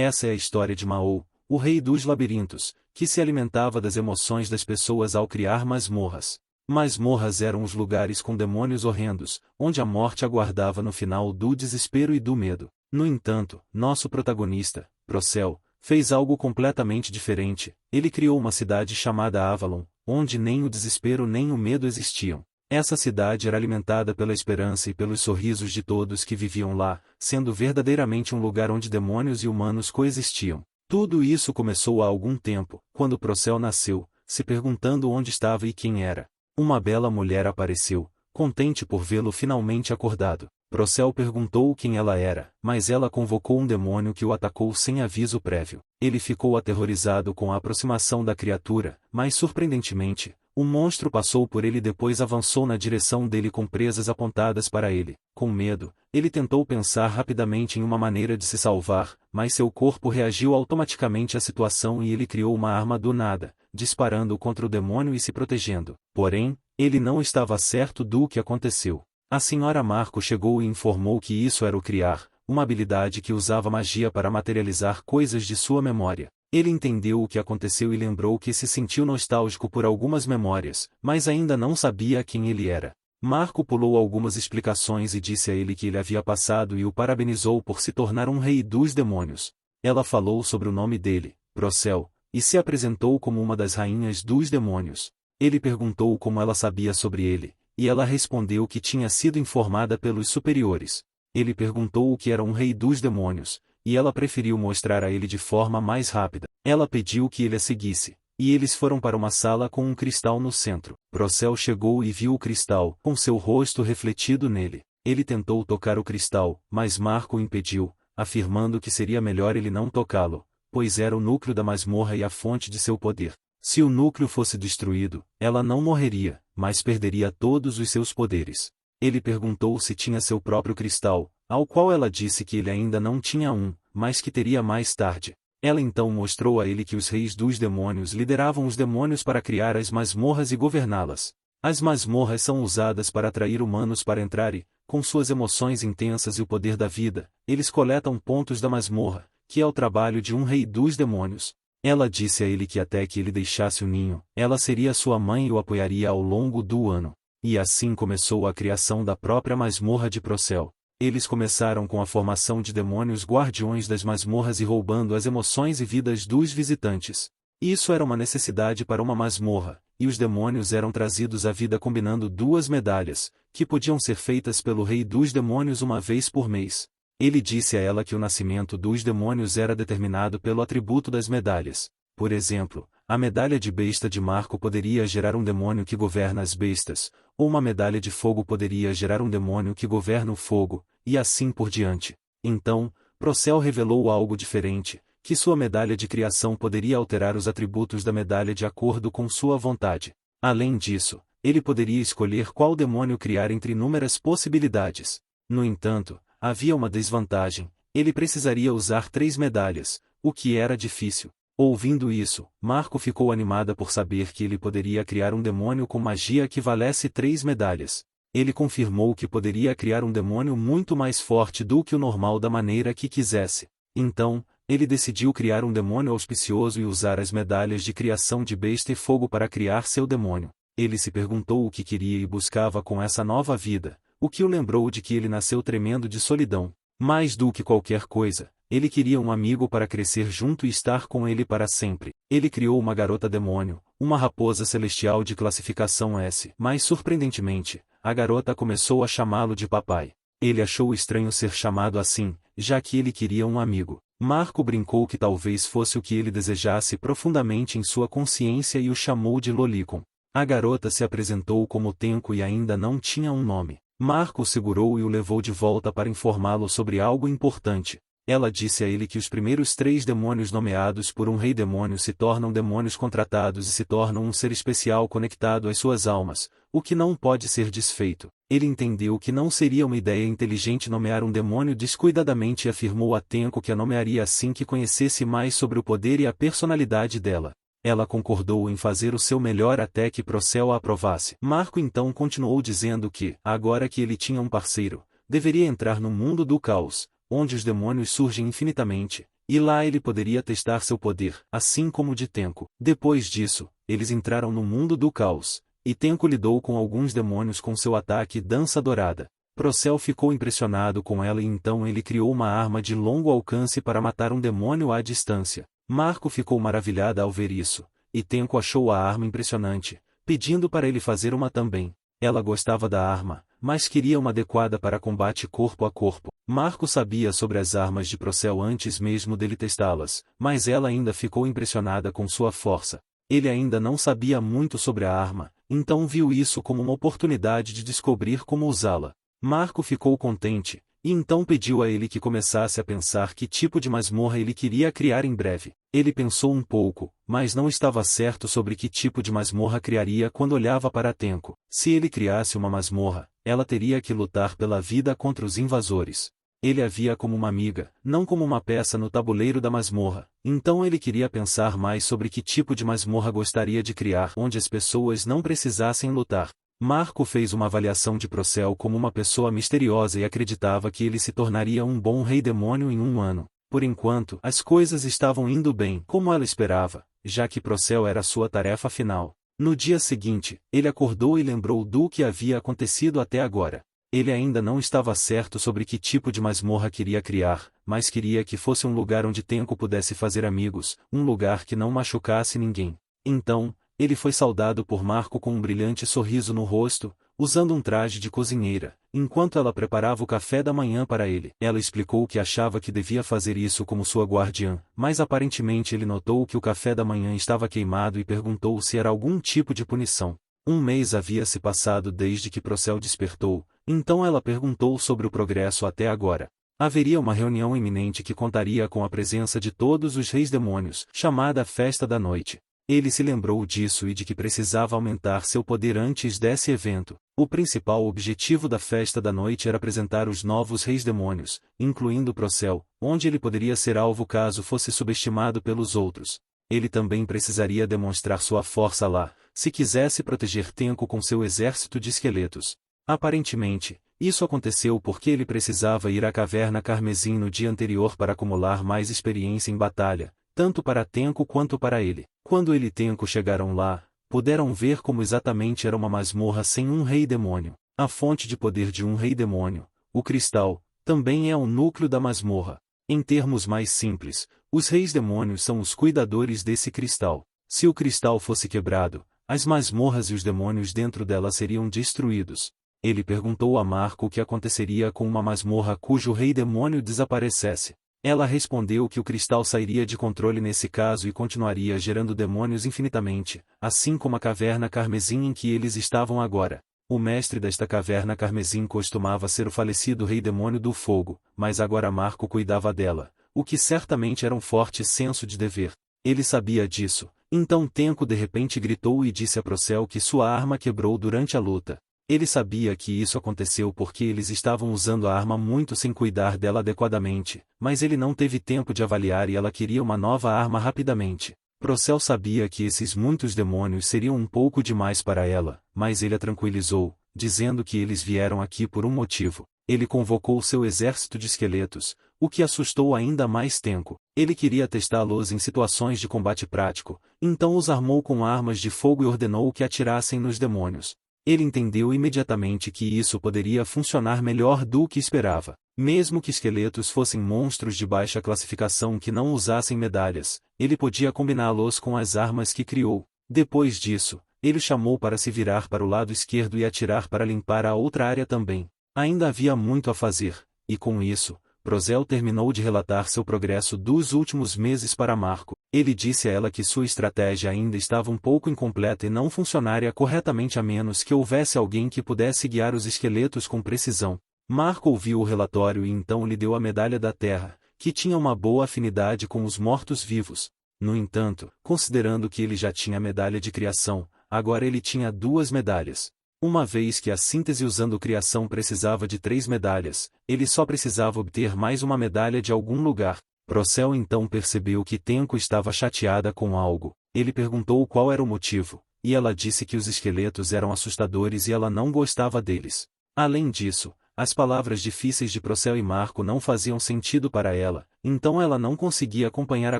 Essa é a história de Mao, o rei dos labirintos, que se alimentava das emoções das pessoas ao criar masmorras. Masmorras eram os lugares com demônios horrendos, onde a morte aguardava no final do desespero e do medo. No entanto, nosso protagonista, Procel, fez algo completamente diferente. Ele criou uma cidade chamada Avalon, onde nem o desespero nem o medo existiam. Essa cidade era alimentada pela esperança e pelos sorrisos de todos que viviam lá, sendo verdadeiramente um lugar onde demônios e humanos coexistiam. Tudo isso começou há algum tempo, quando Procel nasceu, se perguntando onde estava e quem era. Uma bela mulher apareceu, contente por vê-lo finalmente acordado. Procel perguntou quem ela era, mas ela convocou um demônio que o atacou sem aviso prévio. Ele ficou aterrorizado com a aproximação da criatura, mas surpreendentemente, o monstro passou por ele e depois avançou na direção dele com presas apontadas para ele. Com medo, ele tentou pensar rapidamente em uma maneira de se salvar, mas seu corpo reagiu automaticamente à situação e ele criou uma arma do nada, disparando contra o demônio e se protegendo. Porém, ele não estava certo do que aconteceu. A senhora Marco chegou e informou que isso era o criar, uma habilidade que usava magia para materializar coisas de sua memória. Ele entendeu o que aconteceu e lembrou que se sentiu nostálgico por algumas memórias, mas ainda não sabia quem ele era. Marco pulou algumas explicações e disse a ele que ele havia passado e o parabenizou por se tornar um rei dos demônios. Ela falou sobre o nome dele, Procel, e se apresentou como uma das rainhas dos demônios. Ele perguntou como ela sabia sobre ele, e ela respondeu que tinha sido informada pelos superiores. Ele perguntou o que era um rei dos demônios, e ela preferiu mostrar a ele de forma mais rápida. Ela pediu que ele a seguisse, e eles foram para uma sala com um cristal no centro. Procel chegou e viu o cristal, com seu rosto refletido nele. Ele tentou tocar o cristal, mas Marco o impediu, afirmando que seria melhor ele não tocá-lo, pois era o núcleo da masmorra e a fonte de seu poder. Se o núcleo fosse destruído, ela não morreria, mas perderia todos os seus poderes. Ele perguntou se tinha seu próprio cristal, ao qual ela disse que ele ainda não tinha um, mas que teria mais tarde. Ela então mostrou a ele que os reis dos demônios lideravam os demônios para criar as masmorras e governá-las. As masmorras são usadas para atrair humanos para entrar e, com suas emoções intensas e o poder da vida, eles coletam pontos da masmorra, que é o trabalho de um rei dos demônios. Ela disse a ele que até que ele deixasse o ninho, ela seria sua mãe e o apoiaria ao longo do ano. E assim começou a criação da própria masmorra de Procel. Eles começaram com a formação de demônios guardiões das masmorras e roubando as emoções e vidas dos visitantes. Isso era uma necessidade para uma masmorra, e os demônios eram trazidos à vida combinando duas medalhas, que podiam ser feitas pelo rei dos demônios uma vez por mês. Ele disse a ela que o nascimento dos demônios era determinado pelo atributo das medalhas. Por exemplo, a medalha de besta de Marco poderia gerar um demônio que governa as bestas, ou uma medalha de fogo poderia gerar um demônio que governa o fogo, e assim por diante. Então, Procel revelou algo diferente, que sua medalha de criação poderia alterar os atributos da medalha de acordo com sua vontade. Além disso, ele poderia escolher qual demônio criar entre inúmeras possibilidades. No entanto, havia uma desvantagem: ele precisaria usar 3 medalhas, o que era difícil. Ouvindo isso, Marco ficou animada por saber que ele poderia criar um demônio com magia que valesse 3 medalhas. Ele confirmou que poderia criar um demônio muito mais forte do que o normal da maneira que quisesse. Então, ele decidiu criar um demônio auspicioso e usar as medalhas de criação de besta e fogo para criar seu demônio. Ele se perguntou o que queria e buscava com essa nova vida, o que o lembrou de que ele nasceu tremendo de solidão. Mais do que qualquer coisa, ele queria um amigo para crescer junto e estar com ele para sempre. Ele criou uma garota demônio, uma raposa celestial de classificação S. Mas surpreendentemente, a garota começou a chamá-lo de papai. Ele achou estranho ser chamado assim, já que ele queria um amigo. Marco brincou que talvez fosse o que ele desejasse profundamente em sua consciência e o chamou de Lolicon. A garota se apresentou como Tenko e ainda não tinha um nome. Marco o segurou e o levou de volta para informá-lo sobre algo importante. Ela disse a ele que os primeiros 3 demônios nomeados por um rei demônio se tornam demônios contratados e se tornam um ser especial conectado às suas almas, o que não pode ser desfeito. Ele entendeu que não seria uma ideia inteligente nomear um demônio descuidadamente e afirmou a Tenko que a nomearia assim que conhecesse mais sobre o poder e a personalidade dela. Ela concordou em fazer o seu melhor até que Procel a aprovasse. Marco então continuou dizendo que, agora que ele tinha um parceiro, deveria entrar no mundo do caos, onde os demônios surgem infinitamente, e lá ele poderia testar seu poder, assim como o de Tenko. Depois disso, eles entraram no mundo do caos, e Tenko lidou com alguns demônios com seu ataque Dança Dourada. Procel ficou impressionado com ela e então ele criou uma arma de longo alcance para matar um demônio à distância. Marco ficou maravilhada ao ver isso, e Tenko achou a arma impressionante, pedindo para ele fazer uma também. Ela gostava da arma, mas queria uma adequada para combate corpo a corpo. Marco sabia sobre as armas de Procel antes mesmo dele testá-las, mas ela ainda ficou impressionada com sua força. Ele ainda não sabia muito sobre a arma, então viu isso como uma oportunidade de descobrir como usá-la. Marco ficou contente, e então pediu a ele que começasse a pensar que tipo de masmorra ele queria criar em breve. Ele pensou um pouco, mas não estava certo sobre que tipo de masmorra criaria quando olhava para Tenko. Se ele criasse uma masmorra, ela teria que lutar pela vida contra os invasores. Ele a via como uma amiga, não como uma peça no tabuleiro da masmorra. Então ele queria pensar mais sobre que tipo de masmorra gostaria de criar onde as pessoas não precisassem lutar. Marco fez uma avaliação de Procel como uma pessoa misteriosa e acreditava que ele se tornaria um bom rei-demônio em um ano. Por enquanto, as coisas estavam indo bem como ela esperava, já que Procel era sua tarefa final. No dia seguinte, ele acordou e lembrou do que havia acontecido até agora. Ele ainda não estava certo sobre que tipo de masmorra queria criar, mas queria que fosse um lugar onde Tenko pudesse fazer amigos, um lugar que não machucasse ninguém. Então, ele foi saudado por Marco com um brilhante sorriso no rosto, usando um traje de cozinheira, enquanto ela preparava o café da manhã para ele. Ela explicou que achava que devia fazer isso como sua guardiã, mas aparentemente ele notou que o café da manhã estava queimado e perguntou se era algum tipo de punição. Um mês havia se passado desde que Procel despertou, então ela perguntou sobre o progresso até agora. Haveria uma reunião iminente que contaria com a presença de todos os reis demônios, chamada Festa da Noite. Ele se lembrou disso e de que precisava aumentar seu poder antes desse evento. O principal objetivo da Festa da Noite era apresentar os novos reis demônios, incluindo Procel, onde ele poderia ser alvo caso fosse subestimado pelos outros. Ele também precisaria demonstrar sua força lá, se quisesse proteger Tenko com seu exército de esqueletos. Aparentemente, isso aconteceu porque ele precisava ir à Caverna Carmesim no dia anterior para acumular mais experiência em batalha, tanto para Tenko quanto para ele. Quando ele e Tenko chegaram lá, puderam ver como exatamente era uma masmorra sem um rei-demônio. A fonte de poder de um rei-demônio, o cristal, também é o núcleo da masmorra. Em termos mais simples, os reis-demônios são os cuidadores desse cristal. Se o cristal fosse quebrado, as masmorras e os demônios dentro dela seriam destruídos. Ele perguntou a Marco o que aconteceria com uma masmorra cujo rei-demônio desaparecesse. Ela respondeu que o cristal sairia de controle nesse caso e continuaria gerando demônios infinitamente, assim como a caverna carmesim em que eles estavam agora. O mestre desta caverna carmesim costumava ser o falecido rei-demônio do fogo, mas agora Marco cuidava dela, o que certamente era um forte senso de dever. Ele sabia disso, então Tenko de repente gritou e disse a Procel que sua arma quebrou durante a luta. Ele sabia que isso aconteceu porque eles estavam usando a arma muito sem cuidar dela adequadamente, mas ele não teve tempo de avaliar e ela queria uma nova arma rapidamente. Procel sabia que esses muitos demônios seriam um pouco demais para ela, mas ele a tranquilizou, dizendo que eles vieram aqui por um motivo. Ele convocou seu exército de esqueletos, o que assustou ainda mais Tenko. Ele queria testá-los em situações de combate prático, então os armou com armas de fogo e ordenou que atirassem nos demônios. Ele entendeu imediatamente que isso poderia funcionar melhor do que esperava. Mesmo que esqueletos fossem monstros de baixa classificação que não usassem medalhas, ele podia combiná-los com as armas que criou. Depois disso, ele chamou para se virar para o lado esquerdo e atirar para limpar a outra área também. Ainda havia muito a fazer, e com isso, Procel terminou de relatar seu progresso dos últimos meses para Marco. Ele disse a ela que sua estratégia ainda estava um pouco incompleta e não funcionaria corretamente a menos que houvesse alguém que pudesse guiar os esqueletos com precisão. Marco ouviu o relatório e então lhe deu a medalha da terra, que tinha uma boa afinidade com os mortos-vivos. No entanto, considerando que ele já tinha a medalha de criação, agora ele tinha 2 medalhas. Uma vez que a síntese usando criação precisava de 3 medalhas, ele só precisava obter mais uma medalha de algum lugar. Procel então percebeu que Tenko estava chateada com algo. Ele perguntou qual era o motivo, e ela disse que os esqueletos eram assustadores e ela não gostava deles. Além disso, As palavras difíceis de Procel e Marco não faziam sentido para ela, então ela não conseguia acompanhar a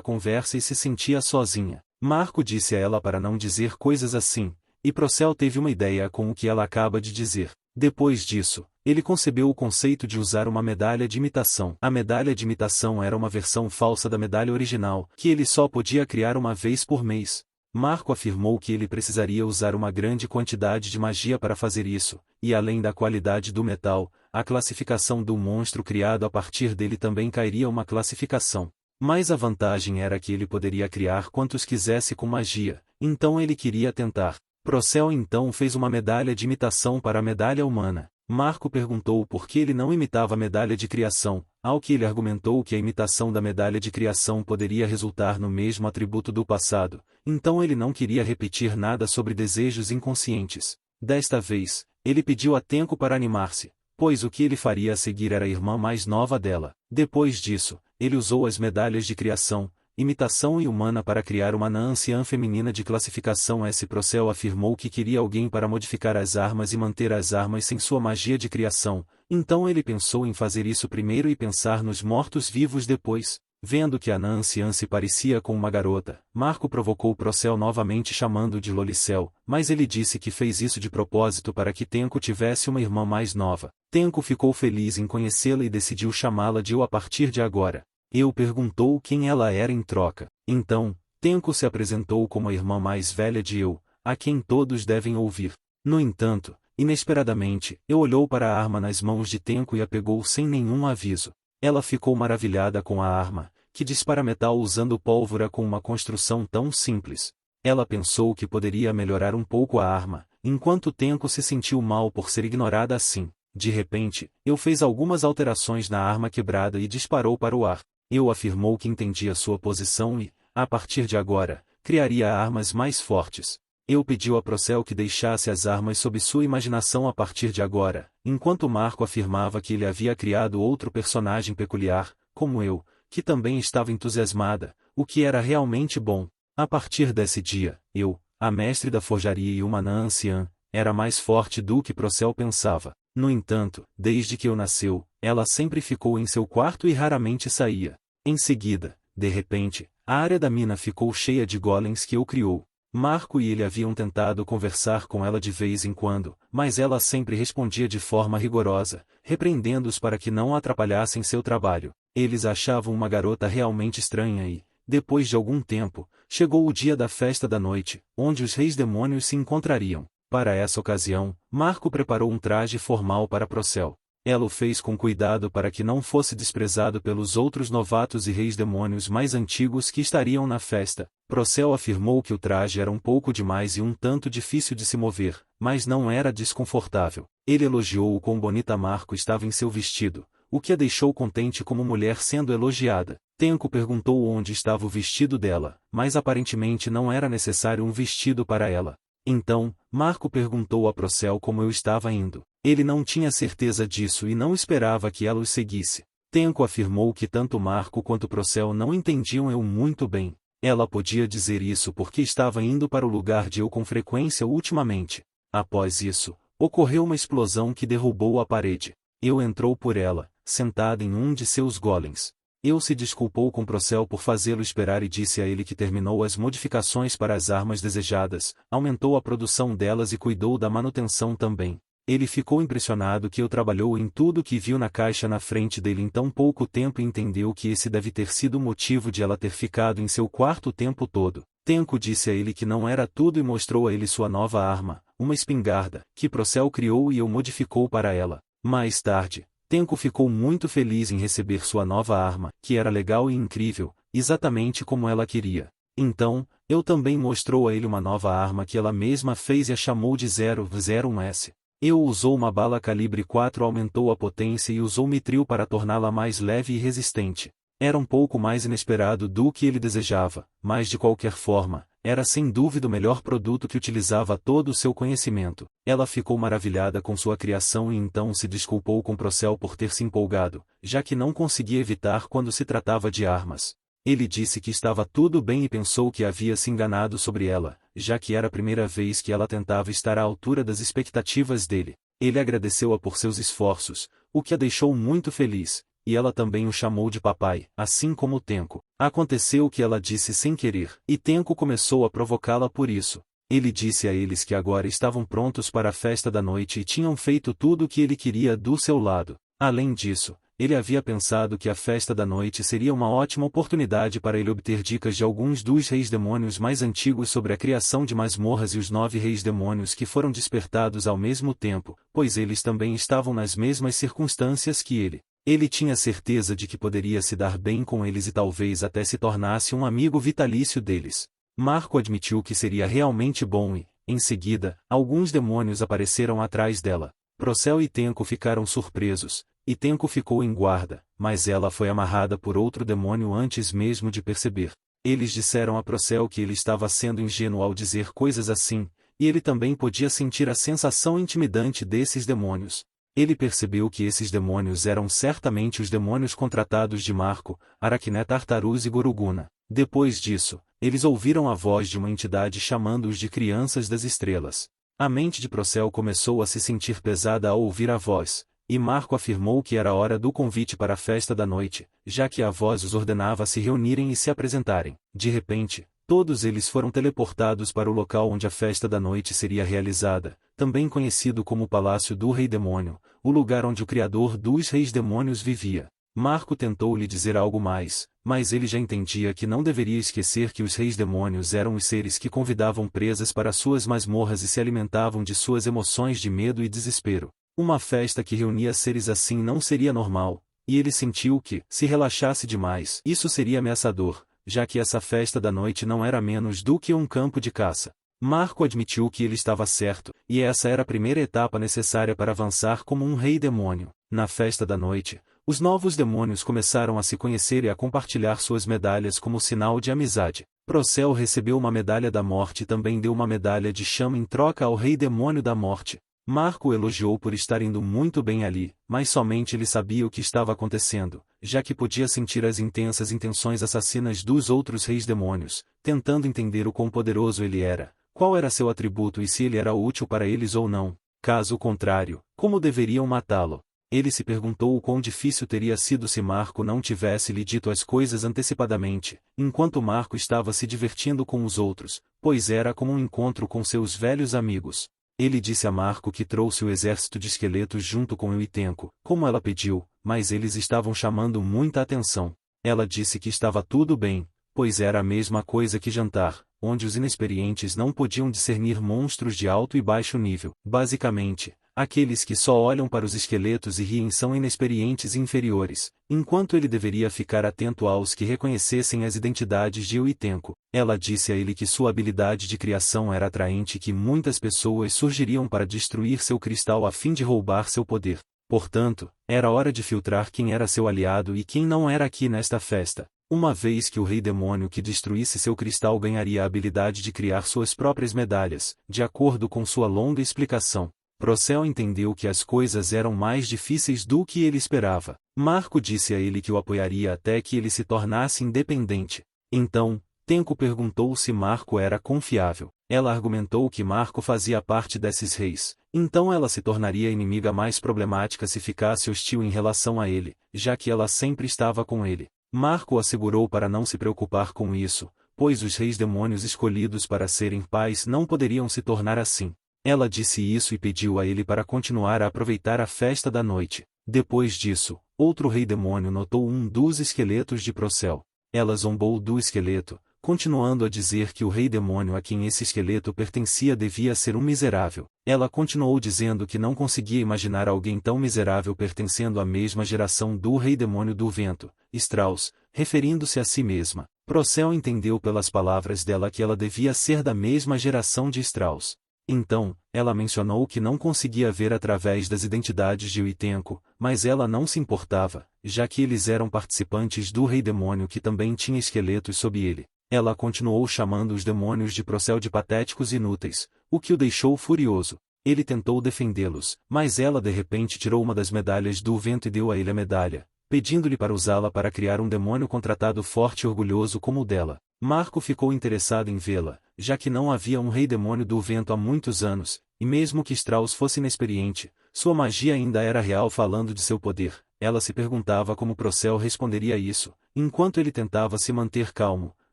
conversa e se sentia sozinha. Marco disse a ela para não dizer coisas assim, e Procel teve uma ideia com o que ela acaba de dizer. Depois disso, ele concebeu o conceito de usar uma medalha de imitação. A medalha de imitação era uma versão falsa da medalha original, que ele só podia criar uma vez por mês. Marco afirmou que ele precisaria usar uma grande quantidade de magia para fazer isso, e além da qualidade do metal, a classificação do monstro criado a partir dele também cairia uma classificação. Mas a vantagem era que ele poderia criar quantos quisesse com magia, então ele queria tentar. Procel então fez uma medalha de imitação para a medalha humana. Marco perguntou por que ele não imitava a medalha de criação, ao que ele argumentou que a imitação da medalha de criação poderia resultar no mesmo atributo do passado, então ele não queria repetir nada sobre desejos inconscientes. Desta vez, ele pediu a Tenko para animar-se, pois o que ele faria a seguir era a irmã mais nova dela. Depois disso, ele usou as medalhas de criação, imitação e humana para criar uma anã anciã feminina de classificação S. Procel afirmou que queria alguém para modificar as armas e manter as armas sem sua magia de criação, então ele pensou em fazer isso primeiro e pensar nos mortos-vivos depois. Vendo que a anã anciã se parecia com uma garota, Marco provocou Procel novamente chamando de Lolicel, mas ele disse que fez isso de propósito para que Tenko tivesse uma irmã mais nova. Tenko ficou feliz em conhecê-la e decidiu chamá-la de Eu a partir de agora. Eu perguntou quem ela era em troca. Então, Tenko se apresentou como a irmã mais velha de Eu, a quem todos devem ouvir. No entanto, inesperadamente, Eu olhou para a arma nas mãos de Tenko e a pegou sem nenhum aviso. Ela ficou maravilhada com a arma, que dispara metal usando pólvora com uma construção tão simples. Ela pensou que poderia melhorar um pouco a arma, enquanto Tenko se sentiu mal por ser ignorada assim. De repente, Eu fez algumas alterações na arma quebrada e disparou para o ar. Eu afirmou que entendia sua posição e, a partir de agora, criaria armas mais fortes. Eu pediu a Procel que deixasse as armas sob sua imaginação a partir de agora, enquanto Marco afirmava que ele havia criado outro personagem peculiar, como eu, que também estava entusiasmada, o que era realmente bom. A partir desse dia, Eu, a mestre da forjaria e uma anã anciã, era mais forte do que Procel pensava. No entanto, desde que Eu nasceu, ela sempre ficou em seu quarto e raramente saía. Em seguida, de repente, a área da mina ficou cheia de golems que Eu criou. Marco e ele haviam tentado conversar com ela de vez em quando, mas ela sempre respondia de forma rigorosa, repreendendo-os para que não atrapalhassem seu trabalho. Eles achavam uma garota realmente estranha e, depois de algum tempo, chegou o dia da festa da noite, onde os reis demônios se encontrariam. Para essa ocasião, Marco preparou um traje formal para Procel. Ela o fez com cuidado para que não fosse desprezado pelos outros novatos e reis demônios mais antigos que estariam na festa. Procel afirmou que o traje era um pouco demais e um tanto difícil de se mover, mas não era desconfortável. Ele elogiou o quão bonita Marco estava em seu vestido, o que a deixou contente como mulher sendo elogiada. Tenko perguntou onde estava o vestido dela, mas aparentemente não era necessário um vestido para ela. Então, Marco perguntou a Procel como Eu estava indo. Ele não tinha certeza disso e não esperava que ela os seguisse. Tenko afirmou que tanto Marco quanto Procel não entendiam Eu muito bem. Ela podia dizer isso porque estava indo para o lugar de Eu com frequência ultimamente. Após isso, ocorreu uma explosão que derrubou a parede. Eu entrou por ela, sentada em um de seus golems. Eu se desculpou com Procel por fazê-lo esperar e disse a ele que terminou as modificações para as armas desejadas, aumentou a produção delas e cuidou da manutenção também. Ele ficou impressionado que Eu trabalhou em tudo que viu na caixa na frente dele em tão pouco tempo e entendeu que esse deve ter sido o motivo de ela ter ficado em seu quarto o tempo todo. Tenko disse a ele que não era tudo e mostrou a ele sua nova arma, uma espingarda, que Procel criou e Eu modificou para ela. Mais tarde, Tenko ficou muito feliz em receber sua nova arma, que era legal e incrível, exatamente como ela queria. Então, Eu também mostrou a ele uma nova arma que ela mesma fez e a chamou de 001S. Eu usou uma bala calibre 4, aumentou a potência e usou mitril para torná-la mais leve e resistente. Era um pouco mais inesperado do que ele desejava, mas de qualquer forma, era sem dúvida o melhor produto que utilizava todo o seu conhecimento. Ela ficou maravilhada com sua criação e então se desculpou com Procel por ter se empolgado, já que não conseguia evitar quando se tratava de armas. Ele disse que estava tudo bem e pensou que havia se enganado sobre ela, já que era a primeira vez que ela tentava estar à altura das expectativas dele. Ele agradeceu-a por seus esforços, o que a deixou muito feliz, e ela também o chamou de papai, assim como Tenko. Aconteceu o que ela disse sem querer, e Tenko começou a provocá-la por isso. Ele disse a eles que agora estavam prontos para a festa da noite e tinham feito tudo o que ele queria do seu lado. Além disso, ele havia pensado que a festa da noite seria uma ótima oportunidade para ele obter dicas de alguns dos reis demônios mais antigos sobre a criação de masmorras e os 9 reis demônios que foram despertados ao mesmo tempo, pois eles também estavam nas mesmas circunstâncias que ele. Ele tinha certeza de que poderia se dar bem com eles e talvez até se tornasse um amigo vitalício deles. Marco admitiu que seria realmente bom e, em seguida, alguns demônios apareceram atrás dela. Procel e Tenko ficaram surpresos, e Tenko ficou em guarda, mas ela foi amarrada por outro demônio antes mesmo de perceber. Eles disseram a Procel que ele estava sendo ingênuo ao dizer coisas assim, e ele também podia sentir a sensação intimidante desses demônios. Ele percebeu que esses demônios eram certamente os demônios contratados de Marco, Aracné Tartarus e Goruguna. Depois disso, eles ouviram a voz de uma entidade chamando-os de crianças das estrelas. A mente de Procel começou a se sentir pesada ao ouvir a voz, e Marco afirmou que era hora do convite para a festa da noite, já que a voz os ordenava a se reunirem e se apresentarem. De repente, todos eles foram teleportados para o local onde a festa da noite seria realizada, também conhecido como o Palácio do Rei Demônio, o lugar onde o criador dos reis demônios vivia. Marco tentou lhe dizer algo mais, mas ele já entendia que não deveria esquecer que os reis demônios eram os seres que convidavam presas para suas masmorras e se alimentavam de suas emoções de medo e desespero. Uma festa que reunia seres assim não seria normal, e ele sentiu que, se relaxasse demais, isso seria ameaçador, já que essa festa da noite não era menos do que um campo de caça. Marco admitiu que ele estava certo, e essa era a primeira etapa necessária para avançar como um rei demônio. Na festa da noite, os novos demônios começaram a se conhecer e a compartilhar suas medalhas como sinal de amizade. Procel recebeu uma medalha da morte e também deu uma medalha de chama em troca ao rei demônio da morte. Marco o elogiou por estar indo muito bem ali, mas somente ele sabia o que estava acontecendo, já que podia sentir as intensas intenções assassinas dos outros reis demônios, tentando entender o quão poderoso ele era, qual era seu atributo e se ele era útil para eles ou não. Caso contrário, como deveriam matá-lo? Ele se perguntou o quão difícil teria sido se Marco não tivesse lhe dito as coisas antecipadamente, enquanto Marco estava se divertindo com os outros, pois era como um encontro com seus velhos amigos. Ele disse a Marco que trouxe o exército de esqueletos junto com eu e Tenko, como ela pediu, mas eles estavam chamando muita atenção. Ela disse que estava tudo bem, pois era a mesma coisa que jantar, onde os inexperientes não podiam discernir monstros de alto e baixo nível. Basicamente, aqueles que só olham para os esqueletos e riem são inexperientes e inferiores, enquanto ele deveria ficar atento aos que reconhecessem as identidades de eu e Tenko. Ela disse a ele que sua habilidade de criação era atraente e que muitas pessoas surgiriam para destruir seu cristal a fim de roubar seu poder. Portanto, era hora de filtrar quem era seu aliado e quem não era aqui nesta festa, uma vez que o rei demônio que destruísse seu cristal ganharia a habilidade de criar suas próprias medalhas, de acordo com sua longa explicação. Procel entendeu que as coisas eram mais difíceis do que ele esperava. Marco disse a ele que o apoiaria até que ele se tornasse independente. Então, Tenko perguntou se Marco era confiável. Ela argumentou que Marco fazia parte desses reis, então ela se tornaria a inimiga mais problemática se ficasse hostil em relação a ele, já que ela sempre estava com ele. Marco assegurou para não se preocupar com isso, pois os reis demônios escolhidos para serem pais não poderiam se tornar assim. Ela disse isso e pediu a ele para continuar a aproveitar a festa da noite. Depois disso, outro rei demônio notou um dos esqueletos de Procel. Ela zombou do esqueleto, continuando a dizer que o rei demônio a quem esse esqueleto pertencia devia ser um miserável. Ela continuou dizendo que não conseguia imaginar alguém tão miserável pertencendo à mesma geração do rei demônio do vento, Strauss, referindo-se a si mesma. Procel entendeu pelas palavras dela que ela devia ser da mesma geração de Strauss. Então, ela mencionou que não conseguia ver através das identidades de eu e Tenko, mas ela não se importava, já que eles eram participantes do rei demônio que também tinha esqueletos sob ele. Ela continuou chamando os demônios de Procel de patéticos e inúteis, o que o deixou furioso. Ele tentou defendê-los, mas ela de repente tirou uma das medalhas do vento e deu a ele a medalha, pedindo-lhe para usá-la para criar um demônio contratado forte e orgulhoso como o dela. Marco ficou interessado em vê-la, já que não havia um rei demônio do vento há muitos anos, e mesmo que Strauss fosse inexperiente, sua magia ainda era real. Falando de seu poder, ela se perguntava como Procel responderia isso, enquanto ele tentava se manter calmo,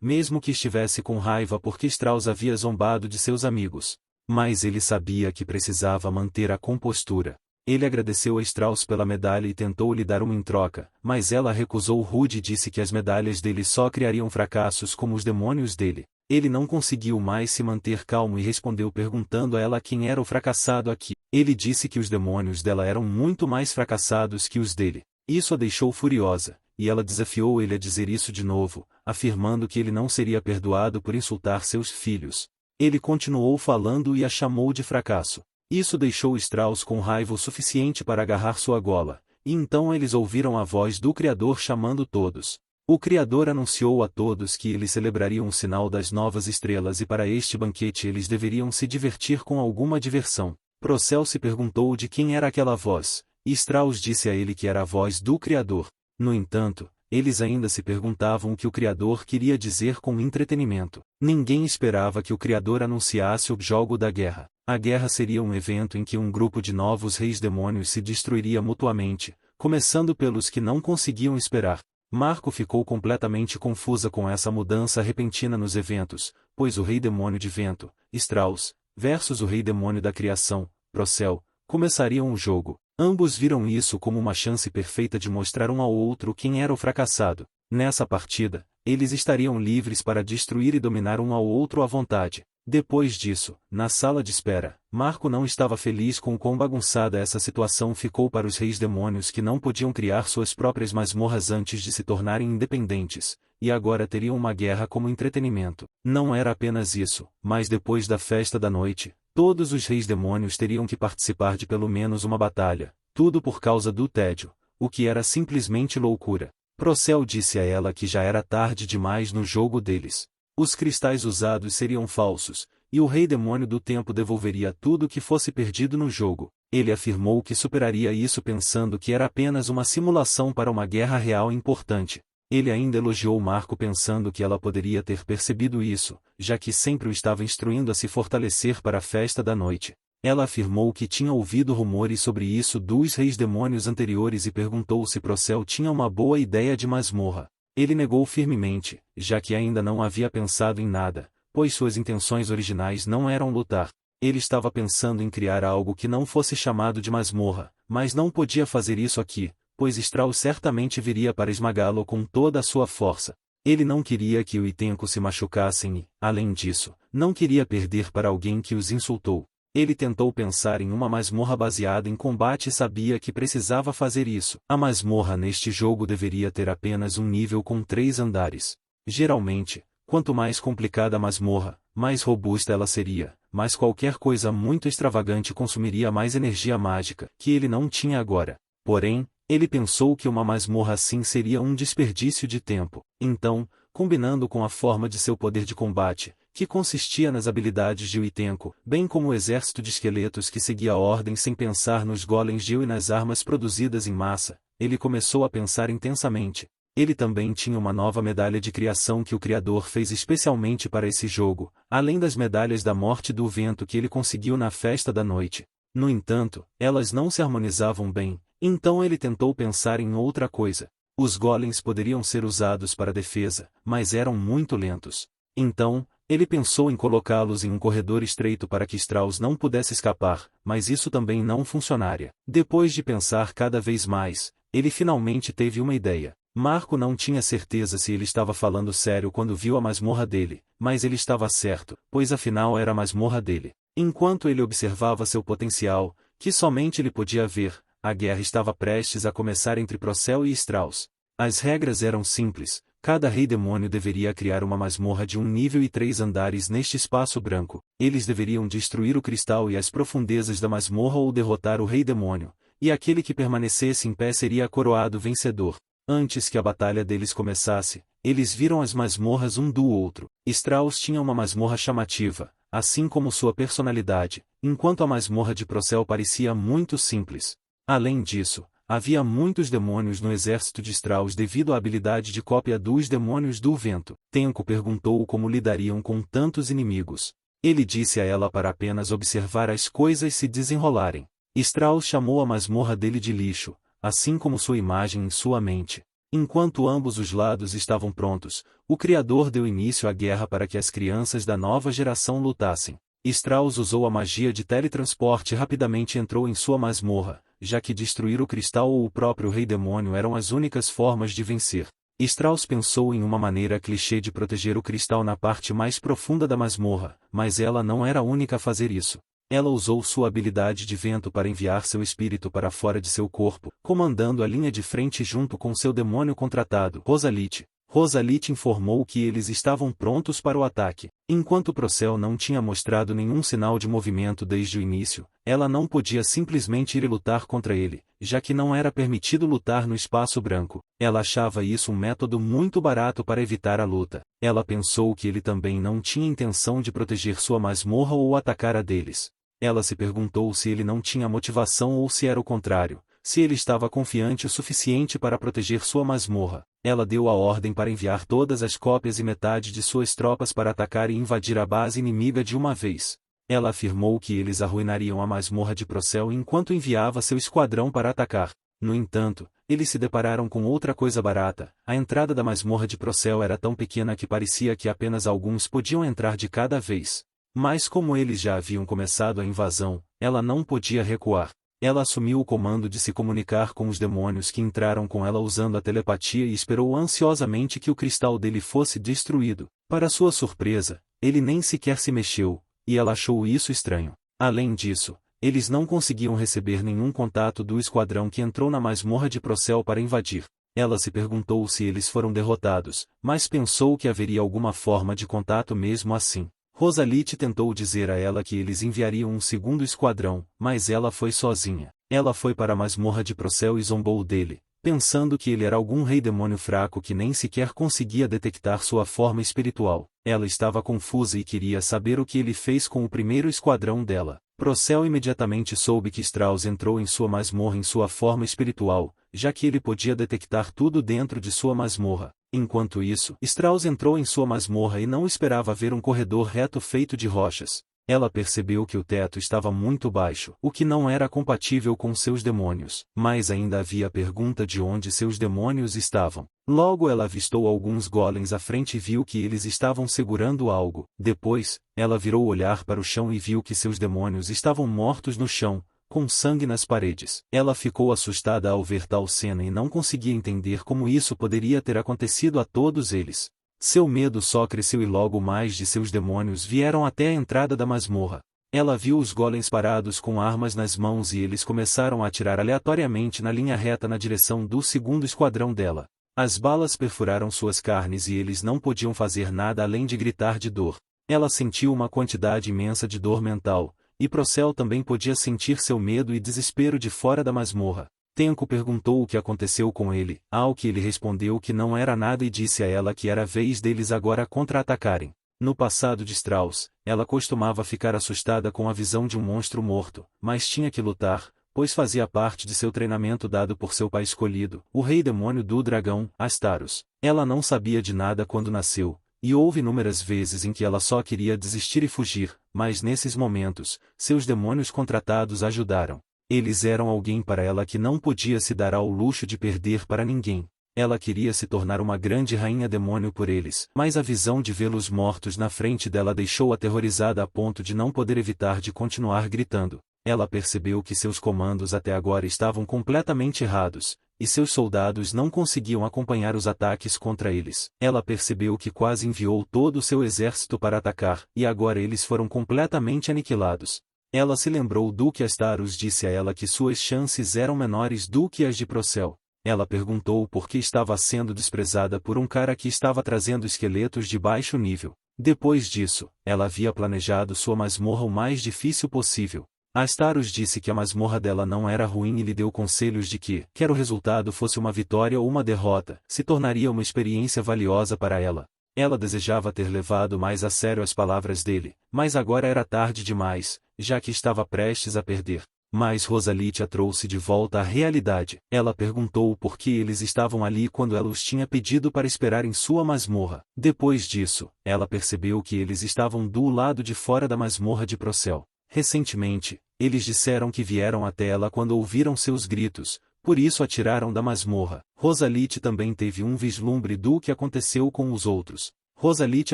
mesmo que estivesse com raiva porque Strauss havia zombado de seus amigos. Mas ele sabia que precisava manter a compostura. Ele agradeceu a Strauss pela medalha e tentou lhe dar uma em troca, mas ela recusou rude e disse que as medalhas dele só criariam fracassos como os demônios dele. Ele não conseguiu mais se manter calmo e respondeu perguntando a ela quem era o fracassado aqui. Ele disse que os demônios dela eram muito mais fracassados que os dele. Isso a deixou furiosa, e ela desafiou ele a dizer isso de novo, afirmando que ele não seria perdoado por insultar seus filhos. Ele continuou falando e a chamou de fracasso. Isso deixou Strauss com raiva o suficiente para agarrar sua gola, e então eles ouviram a voz do Criador chamando todos. O Criador anunciou a todos que eles celebrariam o sinal das novas estrelas e para este banquete eles deveriam se divertir com alguma diversão. Procel se perguntou de quem era aquela voz, e Strauss disse a ele que era a voz do Criador. No entanto, eles ainda se perguntavam o que o Criador queria dizer com entretenimento. Ninguém esperava que o Criador anunciasse o jogo da guerra. A guerra seria um evento em que um grupo de novos reis demônios se destruiria mutuamente, começando pelos que não conseguiam esperar. Marco ficou completamente confusa com essa mudança repentina nos eventos, pois o rei demônio de vento, Strauss, versus o rei demônio da criação, Procel, começariam o jogo. Ambos viram isso como uma chance perfeita de mostrar um ao outro quem era o fracassado. Nessa partida, eles estariam livres para destruir e dominar um ao outro à vontade. Depois disso, na sala de espera, Marco não estava feliz com quão bagunçada essa situação ficou para os reis demônios que não podiam criar suas próprias masmorras antes de se tornarem independentes, e agora teriam uma guerra como entretenimento. Não era apenas isso, mas depois da festa da noite, todos os reis demônios teriam que participar de pelo menos uma batalha, tudo por causa do tédio, o que era simplesmente loucura. Procel disse a ela que já era tarde demais no jogo deles. Os cristais usados seriam falsos, e o rei demônio do tempo devolveria tudo que fosse perdido no jogo. Ele afirmou que superaria isso pensando que era apenas uma simulação para uma guerra real importante. Ele ainda elogiou Marco pensando que ela poderia ter percebido isso, já que sempre o estava instruindo a se fortalecer para a festa da noite. Ela afirmou que tinha ouvido rumores sobre isso dos reis demônios anteriores e perguntou se Procel tinha uma boa ideia de masmorra. Ele negou firmemente, já que ainda não havia pensado em nada, pois suas intenções originais não eram lutar. Ele estava pensando em criar algo que não fosse chamado de masmorra, mas não podia fazer isso aqui, pois Strauss certamente viria para esmagá-lo com toda a sua força. Ele não queria que o Itenko se machucassem e, além disso, não queria perder para alguém que os insultou. Ele tentou pensar em uma masmorra baseada em combate e sabia que precisava fazer isso. A masmorra neste jogo deveria ter apenas um nível com 3 andares. Geralmente, quanto mais complicada a masmorra, mais robusta ela seria, mas qualquer coisa muito extravagante consumiria mais energia mágica, que ele não tinha agora. Porém, ele pensou que uma masmorra assim seria um desperdício de tempo. Então, combinando com a forma de seu poder de combate, que consistia nas habilidades de Itenko, bem como o exército de esqueletos que seguia a ordem sem pensar nos golems de e nas armas produzidas em massa, ele começou a pensar intensamente. Ele também tinha uma nova medalha de criação que o Criador fez especialmente para esse jogo, além das medalhas da morte e do vento que ele conseguiu na festa da noite. No entanto, elas não se harmonizavam bem, então ele tentou pensar em outra coisa. Os golems poderiam ser usados para defesa, mas eram muito lentos. Então, ele pensou em colocá-los em um corredor estreito para que Strauss não pudesse escapar, mas isso também não funcionaria. Depois de pensar cada vez mais, ele finalmente teve uma ideia. Marco não tinha certeza se ele estava falando sério quando viu a masmorra dele, mas ele estava certo, pois afinal era a masmorra dele. Enquanto ele observava seu potencial, que somente ele podia ver, a guerra estava prestes a começar entre Procel e Strauss. As regras eram simples. Cada rei demônio deveria criar uma masmorra de 1 nível e 3 andares neste espaço branco. Eles deveriam destruir o cristal e as profundezas da masmorra ou derrotar o rei demônio, e aquele que permanecesse em pé seria coroado vencedor. Antes que a batalha deles começasse, eles viram as masmorras um do outro. Strauss tinha uma masmorra chamativa, assim como sua personalidade, enquanto a masmorra de Procel parecia muito simples. Além disso, havia muitos demônios no exército de Strauss devido à habilidade de cópia dos demônios do vento. Tenko perguntou como lidariam com tantos inimigos. Ele disse a ela para apenas observar as coisas se desenrolarem. Strauss chamou a masmorra dele de lixo, assim como sua imagem em sua mente. Enquanto ambos os lados estavam prontos, o Criador deu início à guerra para que as crianças da nova geração lutassem. Strauss usou a magia de teletransporte e rapidamente entrou em sua masmorra, já que destruir o cristal ou o próprio Rei Demônio eram as únicas formas de vencer. Strauss pensou em uma maneira clichê de proteger o cristal na parte mais profunda da masmorra, mas ela não era a única a fazer isso. Ela usou sua habilidade de vento para enviar seu espírito para fora de seu corpo, comandando a linha de frente junto com seu demônio contratado, Rosalith. Rosalith informou que eles estavam prontos para o ataque. Enquanto Procel não tinha mostrado nenhum sinal de movimento desde o início, ela não podia simplesmente ir e lutar contra ele, já que não era permitido lutar no espaço branco. Ela achava isso um método muito barato para evitar a luta. Ela pensou que ele também não tinha intenção de proteger sua masmorra ou atacar a deles. Ela se perguntou se ele não tinha motivação ou se era o contrário, se ele estava confiante o suficiente para proteger sua masmorra. Ela deu a ordem para enviar todas as cópias e metade de suas tropas para atacar e invadir a base inimiga de uma vez. Ela afirmou que eles arruinariam a masmorra de Procel enquanto enviava seu esquadrão para atacar. No entanto, eles se depararam com outra coisa barata. A entrada da masmorra de Procel era tão pequena que parecia que apenas alguns podiam entrar de cada vez. Mas como eles já haviam começado a invasão, ela não podia recuar. Ela assumiu o comando de se comunicar com os demônios que entraram com ela usando a telepatia e esperou ansiosamente que o cristal dele fosse destruído. Para sua surpresa, ele nem sequer se mexeu, e ela achou isso estranho. Além disso, eles não conseguiam receber nenhum contato do esquadrão que entrou na masmorra de Procel para invadir. Ela se perguntou se eles foram derrotados, mas pensou que haveria alguma forma de contato mesmo assim. Rosalith tentou dizer a ela que eles enviariam um segundo esquadrão, mas ela foi sozinha. Ela foi para a masmorra de Procel e zombou dele, pensando que ele era algum rei demônio fraco que nem sequer conseguia detectar sua forma espiritual. Ela estava confusa e queria saber o que ele fez com o primeiro esquadrão dela. Procel imediatamente soube que Strauss entrou em sua masmorra em sua forma espiritual, já que ele podia detectar tudo dentro de sua masmorra. Enquanto isso, Strauss entrou em sua masmorra e não esperava ver um corredor reto feito de rochas. Ela percebeu que o teto estava muito baixo, o que não era compatível com seus demônios. Mas ainda havia a pergunta de onde seus demônios estavam. Logo ela avistou alguns golems à frente e viu que eles estavam segurando algo. Depois, ela virou o olhar para o chão e viu que seus demônios estavam mortos no chão, com sangue nas paredes. Ela ficou assustada ao ver tal cena e não conseguia entender como isso poderia ter acontecido a todos eles. Seu medo só cresceu e logo mais de seus demônios vieram até a entrada da masmorra. Ela viu os golems parados com armas nas mãos e eles começaram a atirar aleatoriamente na linha reta na direção do segundo esquadrão dela. As balas perfuraram suas carnes e eles não podiam fazer nada além de gritar de dor. Ela sentiu uma quantidade imensa de dor mental, e Procel também podia sentir seu medo e desespero de fora da masmorra. Tenko perguntou o que aconteceu com ele, ao que ele respondeu que não era nada e disse a ela que era a vez deles agora contra-atacarem. No passado de Strauss, ela costumava ficar assustada com a visão de um monstro morto, mas tinha que lutar, pois fazia parte de seu treinamento dado por seu pai escolhido, o rei demônio do dragão, Astaros. Ela não sabia de nada quando nasceu, e houve inúmeras vezes em que ela só queria desistir e fugir, mas nesses momentos, seus demônios contratados ajudaram. Eles eram alguém para ela que não podia se dar ao luxo de perder para ninguém. Ela queria se tornar uma grande rainha demônio por eles, mas a visão de vê-los mortos na frente dela deixou aterrorizada a ponto de não poder evitar de continuar gritando. Ela percebeu que seus comandos até agora estavam completamente errados, e seus soldados não conseguiam acompanhar os ataques contra eles. Ela percebeu que quase enviou todo o seu exército para atacar, e agora eles foram completamente aniquilados. Ela se lembrou do que Astaros disse a ela que suas chances eram menores do que as de Procel. Ela perguntou por que estava sendo desprezada por um cara que estava trazendo esqueletos de baixo nível. Depois disso, ela havia planejado sua masmorra o mais difícil possível. Astaros disse que a masmorra dela não era ruim e lhe deu conselhos de que, quer o resultado fosse uma vitória ou uma derrota, se tornaria uma experiência valiosa para ela. Ela desejava ter levado mais a sério as palavras dele, mas agora era tarde demais, já que estava prestes a perder. Mas Rosalith a trouxe de volta à realidade. Ela perguntou por que eles estavam ali quando ela os tinha pedido para esperar em sua masmorra. Depois disso, ela percebeu que eles estavam do lado de fora da masmorra de Procel. Recentemente, eles disseram que vieram até ela quando ouviram seus gritos, por isso a tiraram da masmorra. Rosalite também teve um vislumbre do que aconteceu com os outros. Rosalite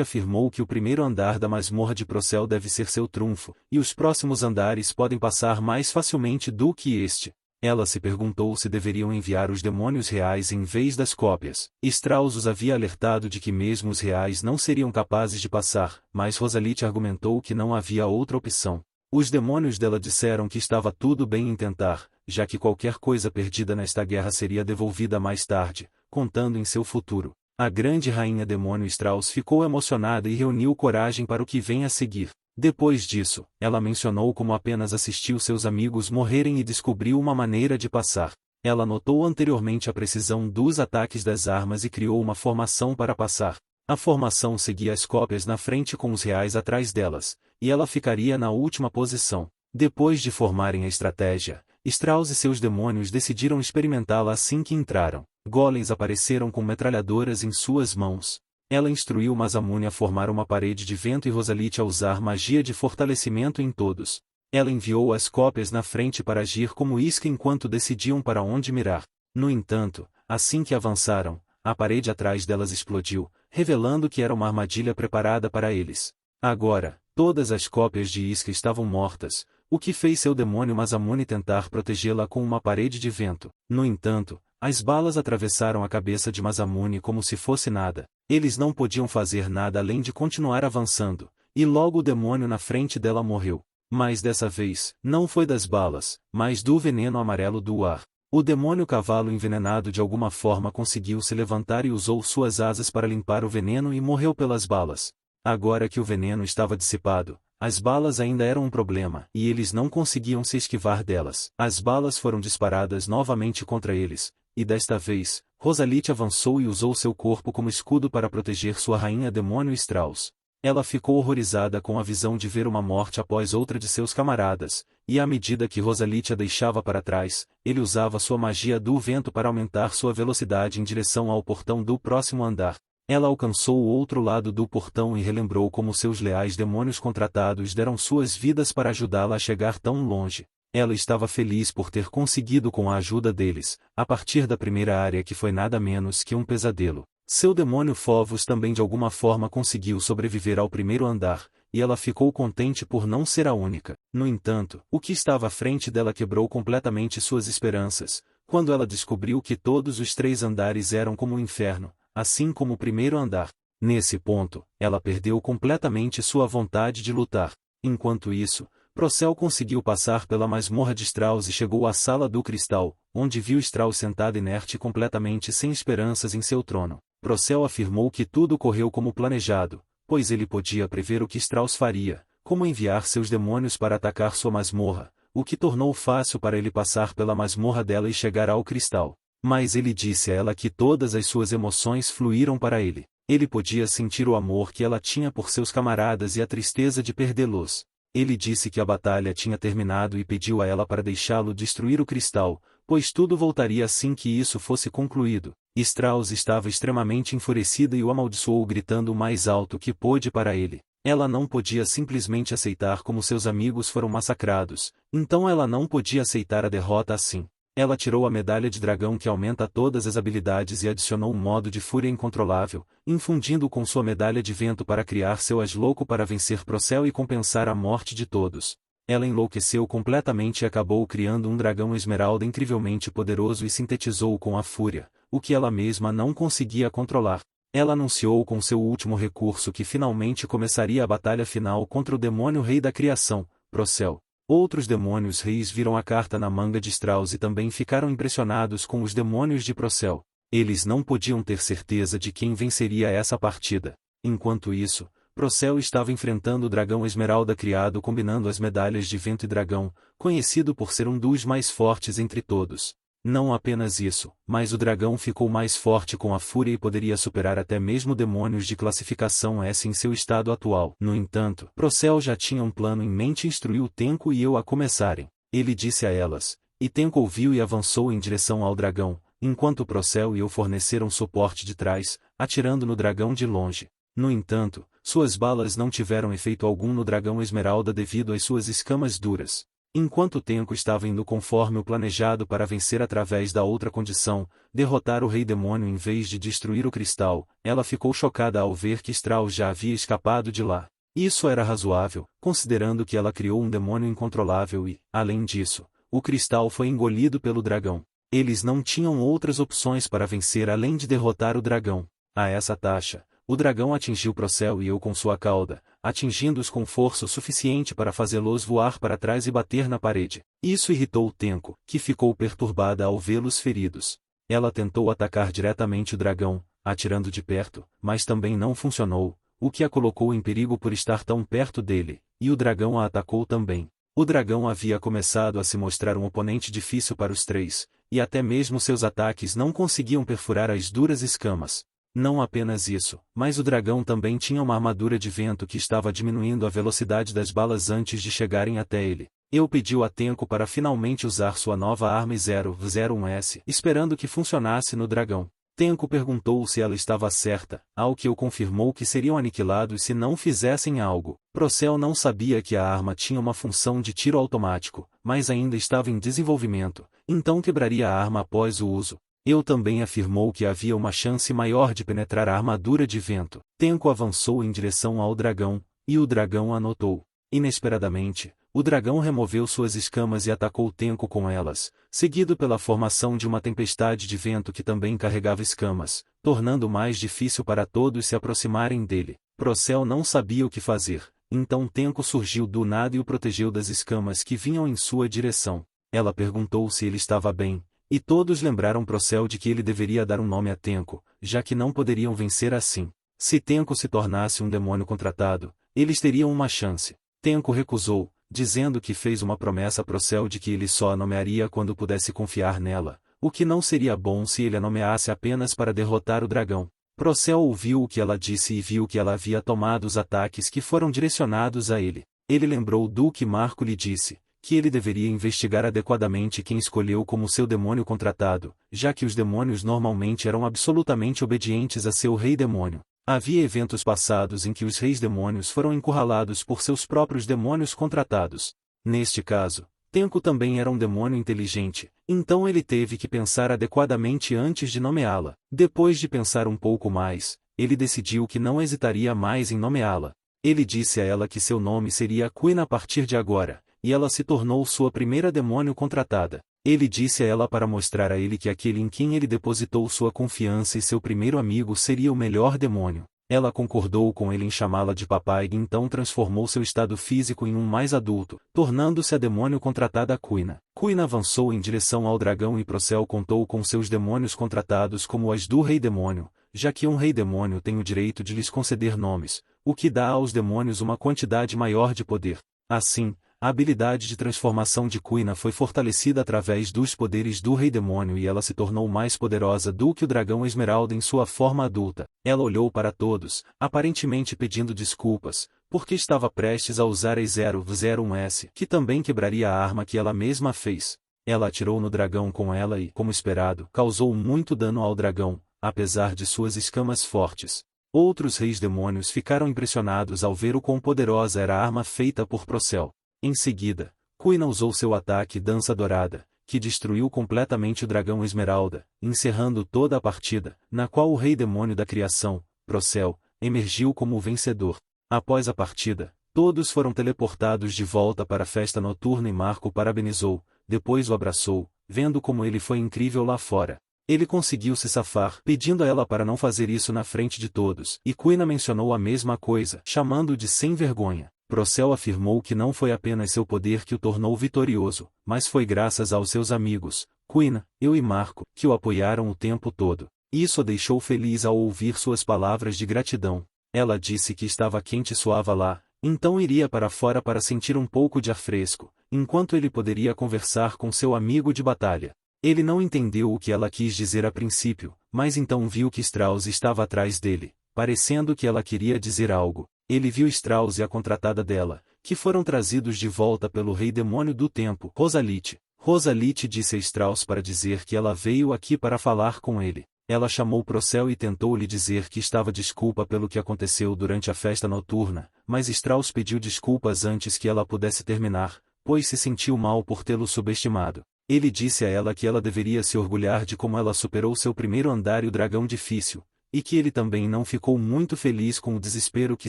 afirmou que o primeiro andar da masmorra de Procel deve ser seu trunfo, e os próximos andares podem passar mais facilmente do que este. Ela se perguntou se deveriam enviar os demônios reais em vez das cópias. Strauss os havia alertado de que mesmo os reais não seriam capazes de passar, mas Rosalite argumentou que não havia outra opção. Os demônios dela disseram que estava tudo bem em tentar, já que qualquer coisa perdida nesta guerra seria devolvida mais tarde, contando em seu futuro. A grande rainha demônio Strauss ficou emocionada e reuniu coragem para o que vem a seguir. Depois disso, ela mencionou como apenas assistiu seus amigos morrerem e descobriu uma maneira de passar. Ela notou anteriormente a precisão dos ataques das armas e criou uma formação para passar. A formação seguia as cópias na frente com os reais atrás delas, e ela ficaria na última posição. Depois de formarem a estratégia, Strauss e seus demônios decidiram experimentá-la assim que entraram. Golems apareceram com metralhadoras em suas mãos. Ela instruiu Masamune a formar uma parede de vento e Rosalite a usar magia de fortalecimento em todos. Ela enviou as cópias na frente para agir como isca enquanto decidiam para onde mirar. No entanto, assim que avançaram, a parede atrás delas explodiu, revelando que era uma armadilha preparada para eles. Agora, todas as cópias de isca estavam mortas, o que fez seu demônio Masamune tentar protegê-la com uma parede de vento. No entanto, as balas atravessaram a cabeça de Masamune como se fosse nada. Eles não podiam fazer nada além de continuar avançando, e logo o demônio na frente dela morreu. Mas dessa vez, não foi das balas, mas do veneno amarelo do ar. O demônio cavalo envenenado de alguma forma conseguiu se levantar e usou suas asas para limpar o veneno e morreu pelas balas. Agora que o veneno estava dissipado, as balas ainda eram um problema e eles não conseguiam se esquivar delas. As balas foram disparadas novamente contra eles, e desta vez, Rosalite avançou e usou seu corpo como escudo para proteger sua rainha demônio Strauss. Ela ficou horrorizada com a visão de ver uma morte após outra de seus camaradas, e à medida que Rosalite a deixava para trás, ele usava sua magia do vento para aumentar sua velocidade em direção ao portão do próximo andar. Ela alcançou o outro lado do portão e relembrou como seus leais demônios contratados deram suas vidas para ajudá-la a chegar tão longe. Ela estava feliz por ter conseguido com a ajuda deles, a partir da primeira área que foi nada menos que um pesadelo. Seu demônio Phobos também de alguma forma conseguiu sobreviver ao primeiro andar, e ela ficou contente por não ser a única. No entanto, o que estava à frente dela quebrou completamente suas esperanças, quando ela descobriu que todos os 3 andares eram como o inferno, assim como o primeiro andar. Nesse ponto, ela perdeu completamente sua vontade de lutar. Enquanto isso, Procel conseguiu passar pela masmorra de Strauss e chegou à Sala do Cristal, onde viu Strauss sentado inerte e completamente sem esperanças em seu trono. Procel afirmou que tudo correu como planejado, pois ele podia prever o que Strauss faria, como enviar seus demônios para atacar sua masmorra, o que tornou fácil para ele passar pela masmorra dela e chegar ao cristal. Mas ele disse a ela que todas as suas emoções fluíram para ele. Ele podia sentir o amor que ela tinha por seus camaradas e a tristeza de perdê-los. Ele disse que a batalha tinha terminado e pediu a ela para deixá-lo destruir o cristal, pois tudo voltaria assim que isso fosse concluído. Strauss estava extremamente enfurecida e o amaldiçoou gritando o mais alto que pôde para ele. Ela não podia simplesmente aceitar como seus amigos foram massacrados, então ela não podia aceitar a derrota assim. Ela tirou a medalha de dragão que aumenta todas as habilidades e adicionou um modo de fúria incontrolável, infundindo com sua medalha de vento para criar seu as louco para vencer Procel e compensar a morte de todos. Ela enlouqueceu completamente e acabou criando um dragão esmeralda incrivelmente poderoso e sintetizou com a fúria, o que ela mesma não conseguia controlar. Ela anunciou com seu último recurso que finalmente começaria a batalha final contra o demônio rei da criação, Procel. Outros demônios reis viram a carta na manga de Strauss e também ficaram impressionados com os demônios de Procel. Eles não podiam ter certeza de quem venceria essa partida. Enquanto isso, Procel estava enfrentando o dragão esmeralda criado combinando as medalhas de vento e dragão, conhecido por ser um dos mais fortes entre todos. Não apenas isso, mas o dragão ficou mais forte com a fúria e poderia superar até mesmo demônios de classificação S em seu estado atual. No entanto, Procel já tinha um plano em mente e instruiu Tenko e eu a começarem. Ele disse a elas, e Tenko ouviu e avançou em direção ao dragão, enquanto Procel e eu forneceram suporte de trás, atirando no dragão de longe. No entanto, suas balas não tiveram efeito algum no dragão esmeralda devido às suas escamas duras. Enquanto Tenko estava indo conforme o planejado para vencer através da outra condição, derrotar o Rei Demônio em vez de destruir o cristal, ela ficou chocada ao ver que Strauss já havia escapado de lá. Isso era razoável, considerando que ela criou um demônio incontrolável e, além disso, o cristal foi engolido pelo dragão. Eles não tinham outras opções para vencer além de derrotar o dragão. A essa taxa, o dragão atingiu Procel e eu com sua cauda, atingindo-os com força suficiente para fazê-los voar para trás e bater na parede. Isso irritou Tenko, que ficou perturbada ao vê-los feridos. Ela tentou atacar diretamente o dragão, atirando de perto, mas também não funcionou, o que a colocou em perigo por estar tão perto dele, e o dragão a atacou também. O dragão havia começado a se mostrar um oponente difícil para os três, e até mesmo seus ataques não conseguiam perfurar as duras escamas. Não apenas isso, mas o dragão também tinha uma armadura de vento que estava diminuindo a velocidade das balas antes de chegarem até ele. Eu pediu a Tenko para finalmente usar sua nova arma 001S, esperando que funcionasse no dragão. Tenko perguntou se ela estava certa, ao que eu confirmou que seriam aniquilados se não fizessem algo. Procel não sabia que a arma tinha uma função de tiro automático, mas ainda estava em desenvolvimento, então quebraria a arma após o uso. Eu também afirmou que havia uma chance maior de penetrar a armadura de vento. Tenko avançou em direção ao dragão, e o dragão a notou. Inesperadamente, o dragão removeu suas escamas e atacou Tenko com elas, seguido pela formação de uma tempestade de vento que também carregava escamas, tornando mais difícil para todos se aproximarem dele. Procel não sabia o que fazer, então Tenko surgiu do nada e o protegeu das escamas que vinham em sua direção. Ela perguntou se ele estava bem, e todos lembraram Procel de que ele deveria dar um nome a Tenko, já que não poderiam vencer assim. Se Tenko se tornasse um demônio contratado, eles teriam uma chance. Tenko recusou, dizendo que fez uma promessa a Procel de que ele só a nomearia quando pudesse confiar nela, o que não seria bom se ele a nomeasse apenas para derrotar o dragão. Procel ouviu o que ela disse e viu que ela havia tomado os ataques que foram direcionados a ele. Ele lembrou do que Marco lhe disse, que ele deveria investigar adequadamente quem escolheu como seu demônio contratado, já que os demônios normalmente eram absolutamente obedientes a seu rei demônio. Havia eventos passados em que os reis demônios foram encurralados por seus próprios demônios contratados. Neste caso, Tenko também era um demônio inteligente, então ele teve que pensar adequadamente antes de nomeá-la. Depois de pensar um pouco mais, ele decidiu que não hesitaria mais em nomeá-la. Ele disse a ela que seu nome seria Queen a partir de agora, e ela se tornou sua primeira demônio contratada. Ele disse a ela para mostrar a ele que aquele em quem ele depositou sua confiança e seu primeiro amigo seria o melhor demônio. Ela concordou com ele em chamá-la de papai e então transformou seu estado físico em um mais adulto, tornando-se a demônio contratada Queen. Queen avançou em direção ao dragão e Procel contou com seus demônios contratados como as do rei demônio, já que um rei demônio tem o direito de lhes conceder nomes, o que dá aos demônios uma quantidade maior de poder. Assim, a habilidade de transformação de Queen foi fortalecida através dos poderes do Rei Demônio e ela se tornou mais poderosa do que o dragão Esmeralda em sua forma adulta. Ela olhou para todos, aparentemente pedindo desculpas, porque estava prestes a usar a 001S, que também quebraria a arma que ela mesma fez. Ela atirou no dragão com ela e, como esperado, causou muito dano ao dragão, apesar de suas escamas fortes. Outros reis demônios ficaram impressionados ao ver o quão poderosa era a arma feita por Procel. Em seguida, Queen usou seu ataque Dança Dourada, que destruiu completamente o dragão Esmeralda, encerrando toda a partida, na qual o rei demônio da criação, Procel, emergiu como o vencedor. Após a partida, todos foram teleportados de volta para a festa noturna e Marco parabenizou, depois o abraçou, vendo como ele foi incrível lá fora. Ele conseguiu se safar, pedindo a ela para não fazer isso na frente de todos, e Queen mencionou a mesma coisa, chamando-o de sem vergonha. Procel afirmou que não foi apenas seu poder que o tornou vitorioso, mas foi graças aos seus amigos, Queen, eu e Marco, que o apoiaram o tempo todo. Isso a deixou feliz ao ouvir suas palavras de gratidão. Ela disse que estava quente e suava lá, então iria para fora para sentir um pouco de ar fresco, enquanto ele poderia conversar com seu amigo de batalha. Ele não entendeu o que ela quis dizer a princípio, mas então viu que Strauss estava atrás dele, parecendo que ela queria dizer algo. Ele viu Strauss e a contratada dela, que foram trazidos de volta pelo rei demônio do tempo, Rosalite. Rosalite disse a Strauss para dizer que ela veio aqui para falar com ele. Ela chamou Procel e tentou lhe dizer que estava desculpa pelo que aconteceu durante a festa noturna, mas Strauss pediu desculpas antes que ela pudesse terminar, pois se sentiu mal por tê-lo subestimado. Ele disse a ela que ela deveria se orgulhar de como ela superou seu primeiro andar e o dragão difícil, e que ele também não ficou muito feliz com o desespero que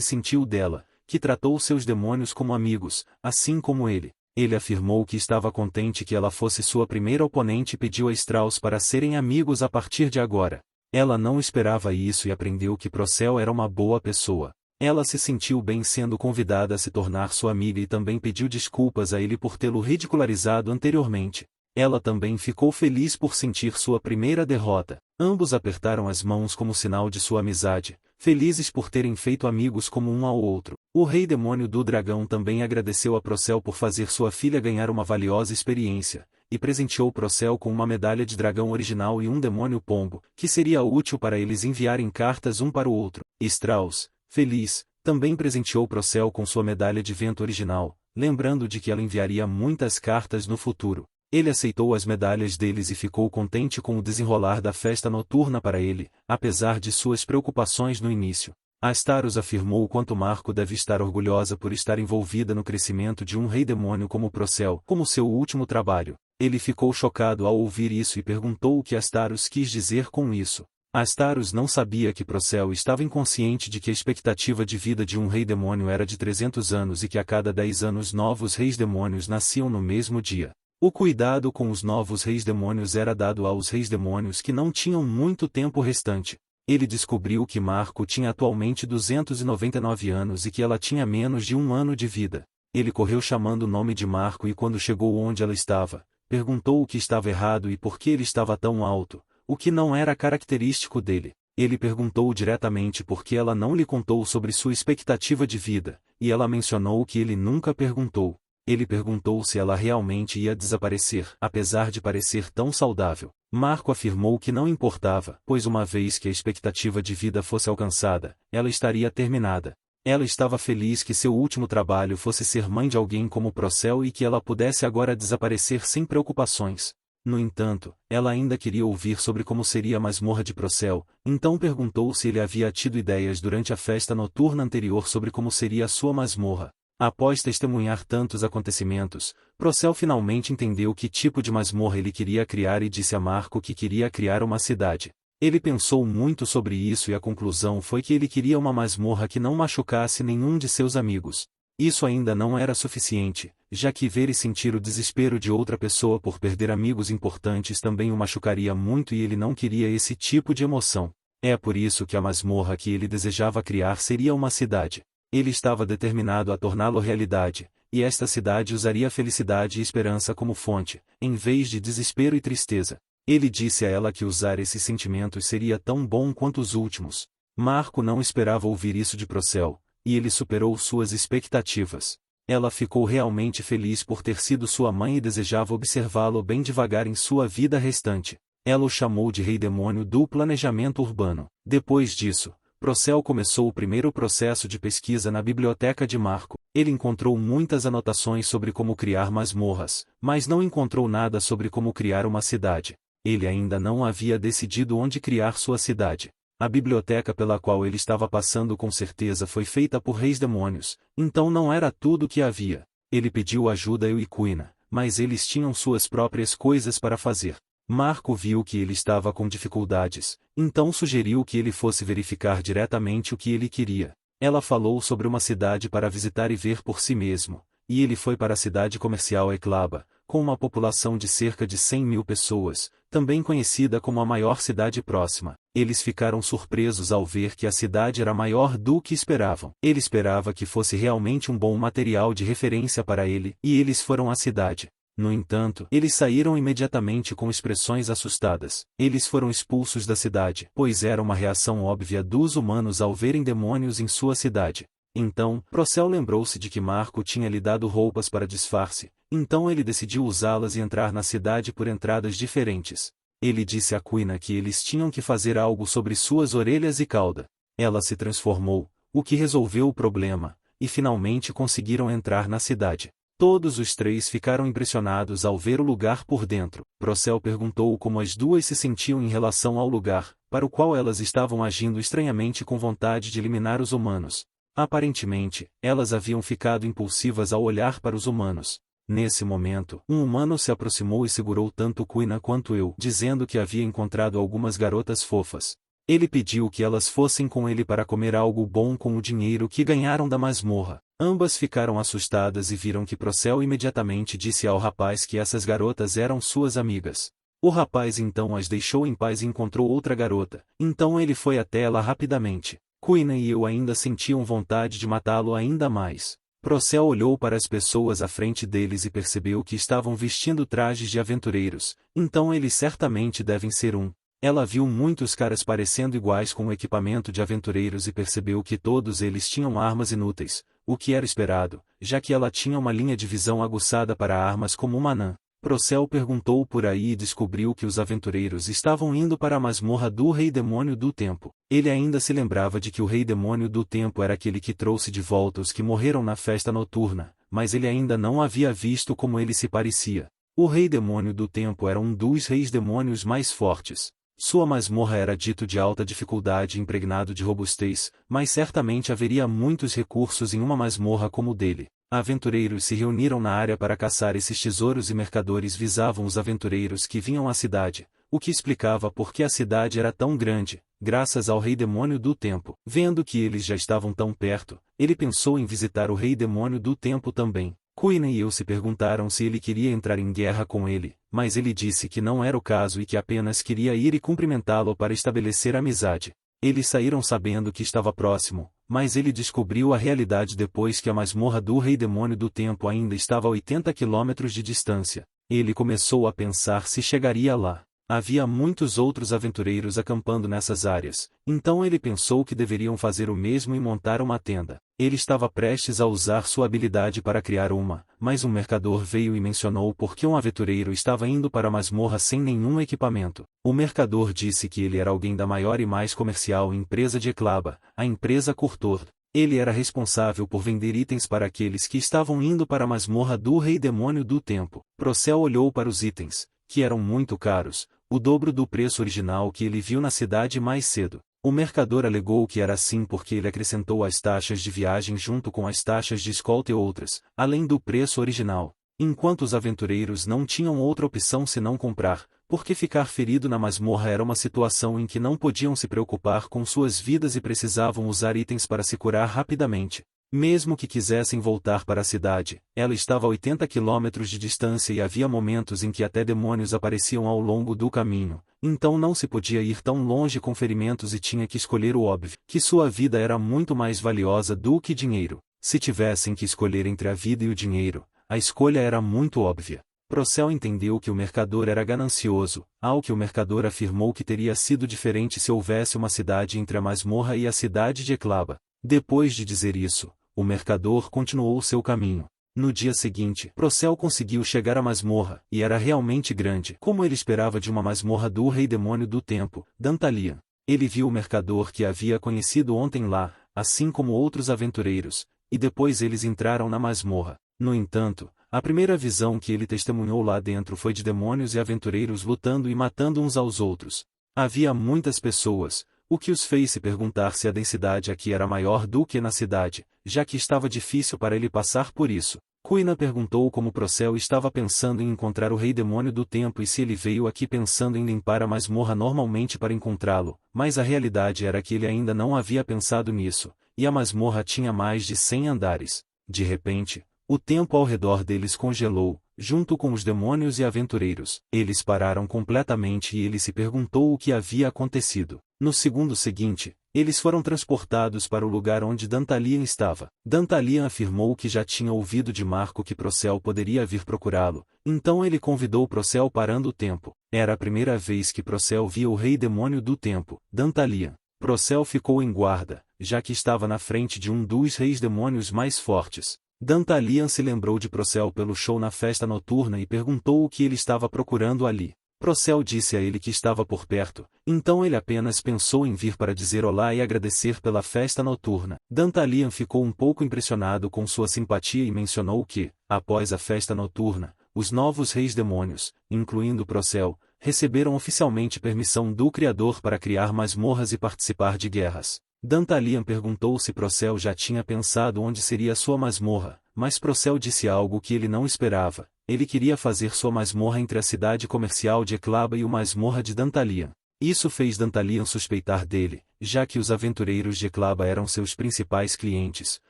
sentiu dela, que tratou seus demônios como amigos, assim como ele. Ele afirmou que estava contente que ela fosse sua primeira oponente e pediu a Strauss para serem amigos a partir de agora. Ela não esperava isso e aprendeu que Procel era uma boa pessoa. Ela se sentiu bem sendo convidada a se tornar sua amiga e também pediu desculpas a ele por tê-lo ridicularizado anteriormente. Ela também ficou feliz por sentir sua primeira derrota. Ambos apertaram as mãos como sinal de sua amizade, felizes por terem feito amigos como um ao outro. O rei demônio do dragão também agradeceu a Procel por fazer sua filha ganhar uma valiosa experiência, e presenteou Procel com uma medalha de dragão original e um demônio pombo, que seria útil para eles enviarem cartas um para o outro. Strauss, feliz, também presenteou Procel com sua medalha de vento original, lembrando de que ela enviaria muitas cartas no futuro. Ele aceitou as medalhas deles e ficou contente com o desenrolar da festa noturna para ele, apesar de suas preocupações no início. Astaros afirmou o quanto Marco deve estar orgulhosa por estar envolvida no crescimento de um rei demônio como Procel, como seu último trabalho. Ele ficou chocado ao ouvir isso e perguntou o que Astaros quis dizer com isso. Astaros não sabia que Procel estava inconsciente de que a expectativa de vida de um rei demônio era de 300 anos e que a cada 10 anos novos reis demônios nasciam no mesmo dia. O cuidado com os novos reis demônios era dado aos reis demônios que não tinham muito tempo restante. Ele descobriu que Marco tinha atualmente 299 anos e que ela tinha menos de um ano de vida. Ele correu chamando o nome de Marco e quando chegou onde ela estava, perguntou o que estava errado e por que ele estava tão alto, o que não era característico dele. Ele perguntou diretamente por que ela não lhe contou sobre sua expectativa de vida, e ela mencionou o que ele nunca perguntou. Ele perguntou se ela realmente ia desaparecer, apesar de parecer tão saudável. Marco afirmou que não importava, pois uma vez que a expectativa de vida fosse alcançada, ela estaria terminada. Ela estava feliz que seu último trabalho fosse ser mãe de alguém como Procel e que ela pudesse agora desaparecer sem preocupações. No entanto, ela ainda queria ouvir sobre como seria a masmorra de Procel, então perguntou se ele havia tido ideias durante a festa noturna anterior sobre como seria a sua masmorra. Após testemunhar tantos acontecimentos, Procel finalmente entendeu que tipo de masmorra ele queria criar e disse a Marco que queria criar uma cidade. Ele pensou muito sobre isso e a conclusão foi que ele queria uma masmorra que não machucasse nenhum de seus amigos. Isso ainda não era suficiente, já que ver e sentir o desespero de outra pessoa por perder amigos importantes também o machucaria muito e ele não queria esse tipo de emoção. É por isso que a masmorra que ele desejava criar seria uma cidade. Ele estava determinado a torná-lo realidade, e esta cidade usaria felicidade e esperança como fonte, em vez de desespero e tristeza. Ele disse a ela que usar esses sentimentos seria tão bom quanto os últimos. Marco não esperava ouvir isso de Procel, e ele superou suas expectativas. Ela ficou realmente feliz por ter sido sua mãe e desejava observá-lo bem devagar em sua vida restante. Ela o chamou de rei demônio do planejamento urbano. Depois disso, Procel começou o primeiro processo de pesquisa na biblioteca de Marco. Ele encontrou muitas anotações sobre como criar masmorras, mas não encontrou nada sobre como criar uma cidade. Ele ainda não havia decidido onde criar sua cidade. A biblioteca pela qual ele estava passando com certeza foi feita por reis demônios, então não era tudo o que havia. Ele pediu ajuda a Euicuina, mas eles tinham suas próprias coisas para fazer. Marco viu que ele estava com dificuldades, então sugeriu que ele fosse verificar diretamente o que ele queria. Ela falou sobre uma cidade para visitar e ver por si mesmo, e ele foi para a cidade comercial Eclaba, com uma população de cerca de 100.000 pessoas, também conhecida como a maior cidade próxima. Eles ficaram surpresos ao ver que a cidade era maior do que esperavam. Ele esperava que fosse realmente um bom material de referência para ele, e eles foram à cidade. No entanto, eles saíram imediatamente com expressões assustadas. Eles foram expulsos da cidade, pois era uma reação óbvia dos humanos ao verem demônios em sua cidade. Então, Procel lembrou-se de que Marco tinha lhe dado roupas para disfarce, então ele decidiu usá-las e entrar na cidade por entradas diferentes. Ele disse a Quina que eles tinham que fazer algo sobre suas orelhas e cauda. Ela se transformou, o que resolveu o problema, e finalmente conseguiram entrar na cidade. Todos os três ficaram impressionados ao ver o lugar por dentro. Procel perguntou como as duas se sentiam em relação ao lugar, para o qual elas estavam agindo estranhamente com vontade de eliminar os humanos. Aparentemente, elas haviam ficado impulsivas ao olhar para os humanos. Nesse momento, um humano se aproximou e segurou tanto Kuina quanto eu, dizendo que havia encontrado algumas garotas fofas. Ele pediu que elas fossem com ele para comer algo bom com o dinheiro que ganharam da masmorra. Ambas ficaram assustadas e viram que Procel imediatamente disse ao rapaz que essas garotas eram suas amigas. O rapaz então as deixou em paz e encontrou outra garota, então ele foi até ela rapidamente. Kuina e eu ainda sentiam vontade de matá-lo ainda mais. Procel olhou para as pessoas à frente deles e percebeu que estavam vestindo trajes de aventureiros, então eles certamente devem ser um. Ela viu muitos caras parecendo iguais com o equipamento de aventureiros e percebeu que todos eles tinham armas inúteis, o que era esperado, já que ela tinha uma linha de visão aguçada para armas como uma anã. Procel perguntou por aí e descobriu que os aventureiros estavam indo para a masmorra do Rei Demônio do Tempo. Ele ainda se lembrava de que o Rei Demônio do Tempo era aquele que trouxe de volta os que morreram na festa noturna, mas ele ainda não havia visto como ele se parecia. O Rei Demônio do Tempo era um dos reis demônios mais fortes. Sua masmorra era dito de alta dificuldade e impregnado de robustez, mas certamente haveria muitos recursos em uma masmorra como o dele. Aventureiros se reuniram na área para caçar esses tesouros e mercadores visavam os aventureiros que vinham à cidade, o que explicava por que a cidade era tão grande, graças ao Rei Demônio do Tempo. Vendo que eles já estavam tão perto, ele pensou em visitar o Rei Demônio do Tempo também. Kuina e eu se perguntaram se ele queria entrar em guerra com ele, mas ele disse que não era o caso e que apenas queria ir e cumprimentá-lo para estabelecer amizade. Eles saíram sabendo que estava próximo, mas ele descobriu a realidade depois que a masmorra do Rei Demônio do Tempo ainda estava a 80 quilômetros de distância. Ele começou a pensar se chegaria lá. Havia muitos outros aventureiros acampando nessas áreas, então ele pensou que deveriam fazer o mesmo e montar uma tenda. Ele estava prestes a usar sua habilidade para criar uma, mas um mercador veio e mencionou por que um aventureiro estava indo para a masmorra sem nenhum equipamento. O mercador disse que ele era alguém da maior e mais comercial empresa de Eklaba, a empresa Kurtor. Ele era responsável por vender itens para aqueles que estavam indo para a masmorra do Rei Demônio do Tempo. Procel olhou para os itens, que eram muito caros, o dobro do preço original que ele viu na cidade mais cedo. O mercador alegou que era assim porque ele acrescentou as taxas de viagem junto com as taxas de escolta e outras, além do preço original. Enquanto os aventureiros não tinham outra opção senão comprar, porque ficar ferido na masmorra era uma situação em que não podiam se preocupar com suas vidas e precisavam usar itens para se curar rapidamente. Mesmo que quisessem voltar para a cidade, ela estava a 80 quilômetros de distância e havia momentos em que até demônios apareciam ao longo do caminho, então não se podia ir tão longe com ferimentos e tinha que escolher o óbvio, que sua vida era muito mais valiosa do que dinheiro. Se tivessem que escolher entre a vida e o dinheiro, a escolha era muito óbvia. Procel entendeu que o mercador era ganancioso, ao que o mercador afirmou que teria sido diferente se houvesse uma cidade entre a masmorra e a cidade de Eklaba. Depois de dizer isso, o mercador continuou seu caminho. No dia seguinte, Procel conseguiu chegar à masmorra, e era realmente grande, como ele esperava de uma masmorra do Rei Demônio do Tempo, Dantalian. Ele viu o mercador que havia conhecido ontem lá, assim como outros aventureiros, e depois eles entraram na masmorra. No entanto, a primeira visão que ele testemunhou lá dentro foi de demônios e aventureiros lutando e matando uns aos outros. Havia muitas pessoas, o que os fez se perguntar se a densidade aqui era maior do que na cidade, já que estava difícil para ele passar por isso. Kuina perguntou como Procel estava pensando em encontrar o Rei Demônio do Tempo e se ele veio aqui pensando em limpar a masmorra normalmente para encontrá-lo, mas a realidade era que ele ainda não havia pensado nisso, e a masmorra tinha mais de 100 andares. De repente, o tempo ao redor deles congelou, junto com os demônios e aventureiros. Eles pararam completamente e ele se perguntou o que havia acontecido. No segundo seguinte, eles foram transportados para o lugar onde Dantalian estava. Dantalian afirmou que já tinha ouvido de Marco que Procel poderia vir procurá-lo, então ele convidou Procel parando o tempo. Era a primeira vez que Procel via o Rei Demônio do Tempo, Dantalian. Procel ficou em guarda, já que estava na frente de um dos reis demônios mais fortes. Dantalian se lembrou de Procel pelo show na festa noturna e perguntou o que ele estava procurando ali. Procel disse a ele que estava por perto, então ele apenas pensou em vir para dizer olá e agradecer pela festa noturna. Dantalian ficou um pouco impressionado com sua simpatia e mencionou que, após a festa noturna, os novos reis demônios, incluindo Procel, receberam oficialmente permissão do Criador para criar masmorras e participar de guerras. Dantalian perguntou se Procel já tinha pensado onde seria sua masmorra, mas Procel disse algo que ele não esperava. Ele queria fazer sua masmorra entre a cidade comercial de Eclaba e o masmorra de Dantalian. Isso fez Dantalian suspeitar dele, já que os aventureiros de Eclaba eram seus principais clientes,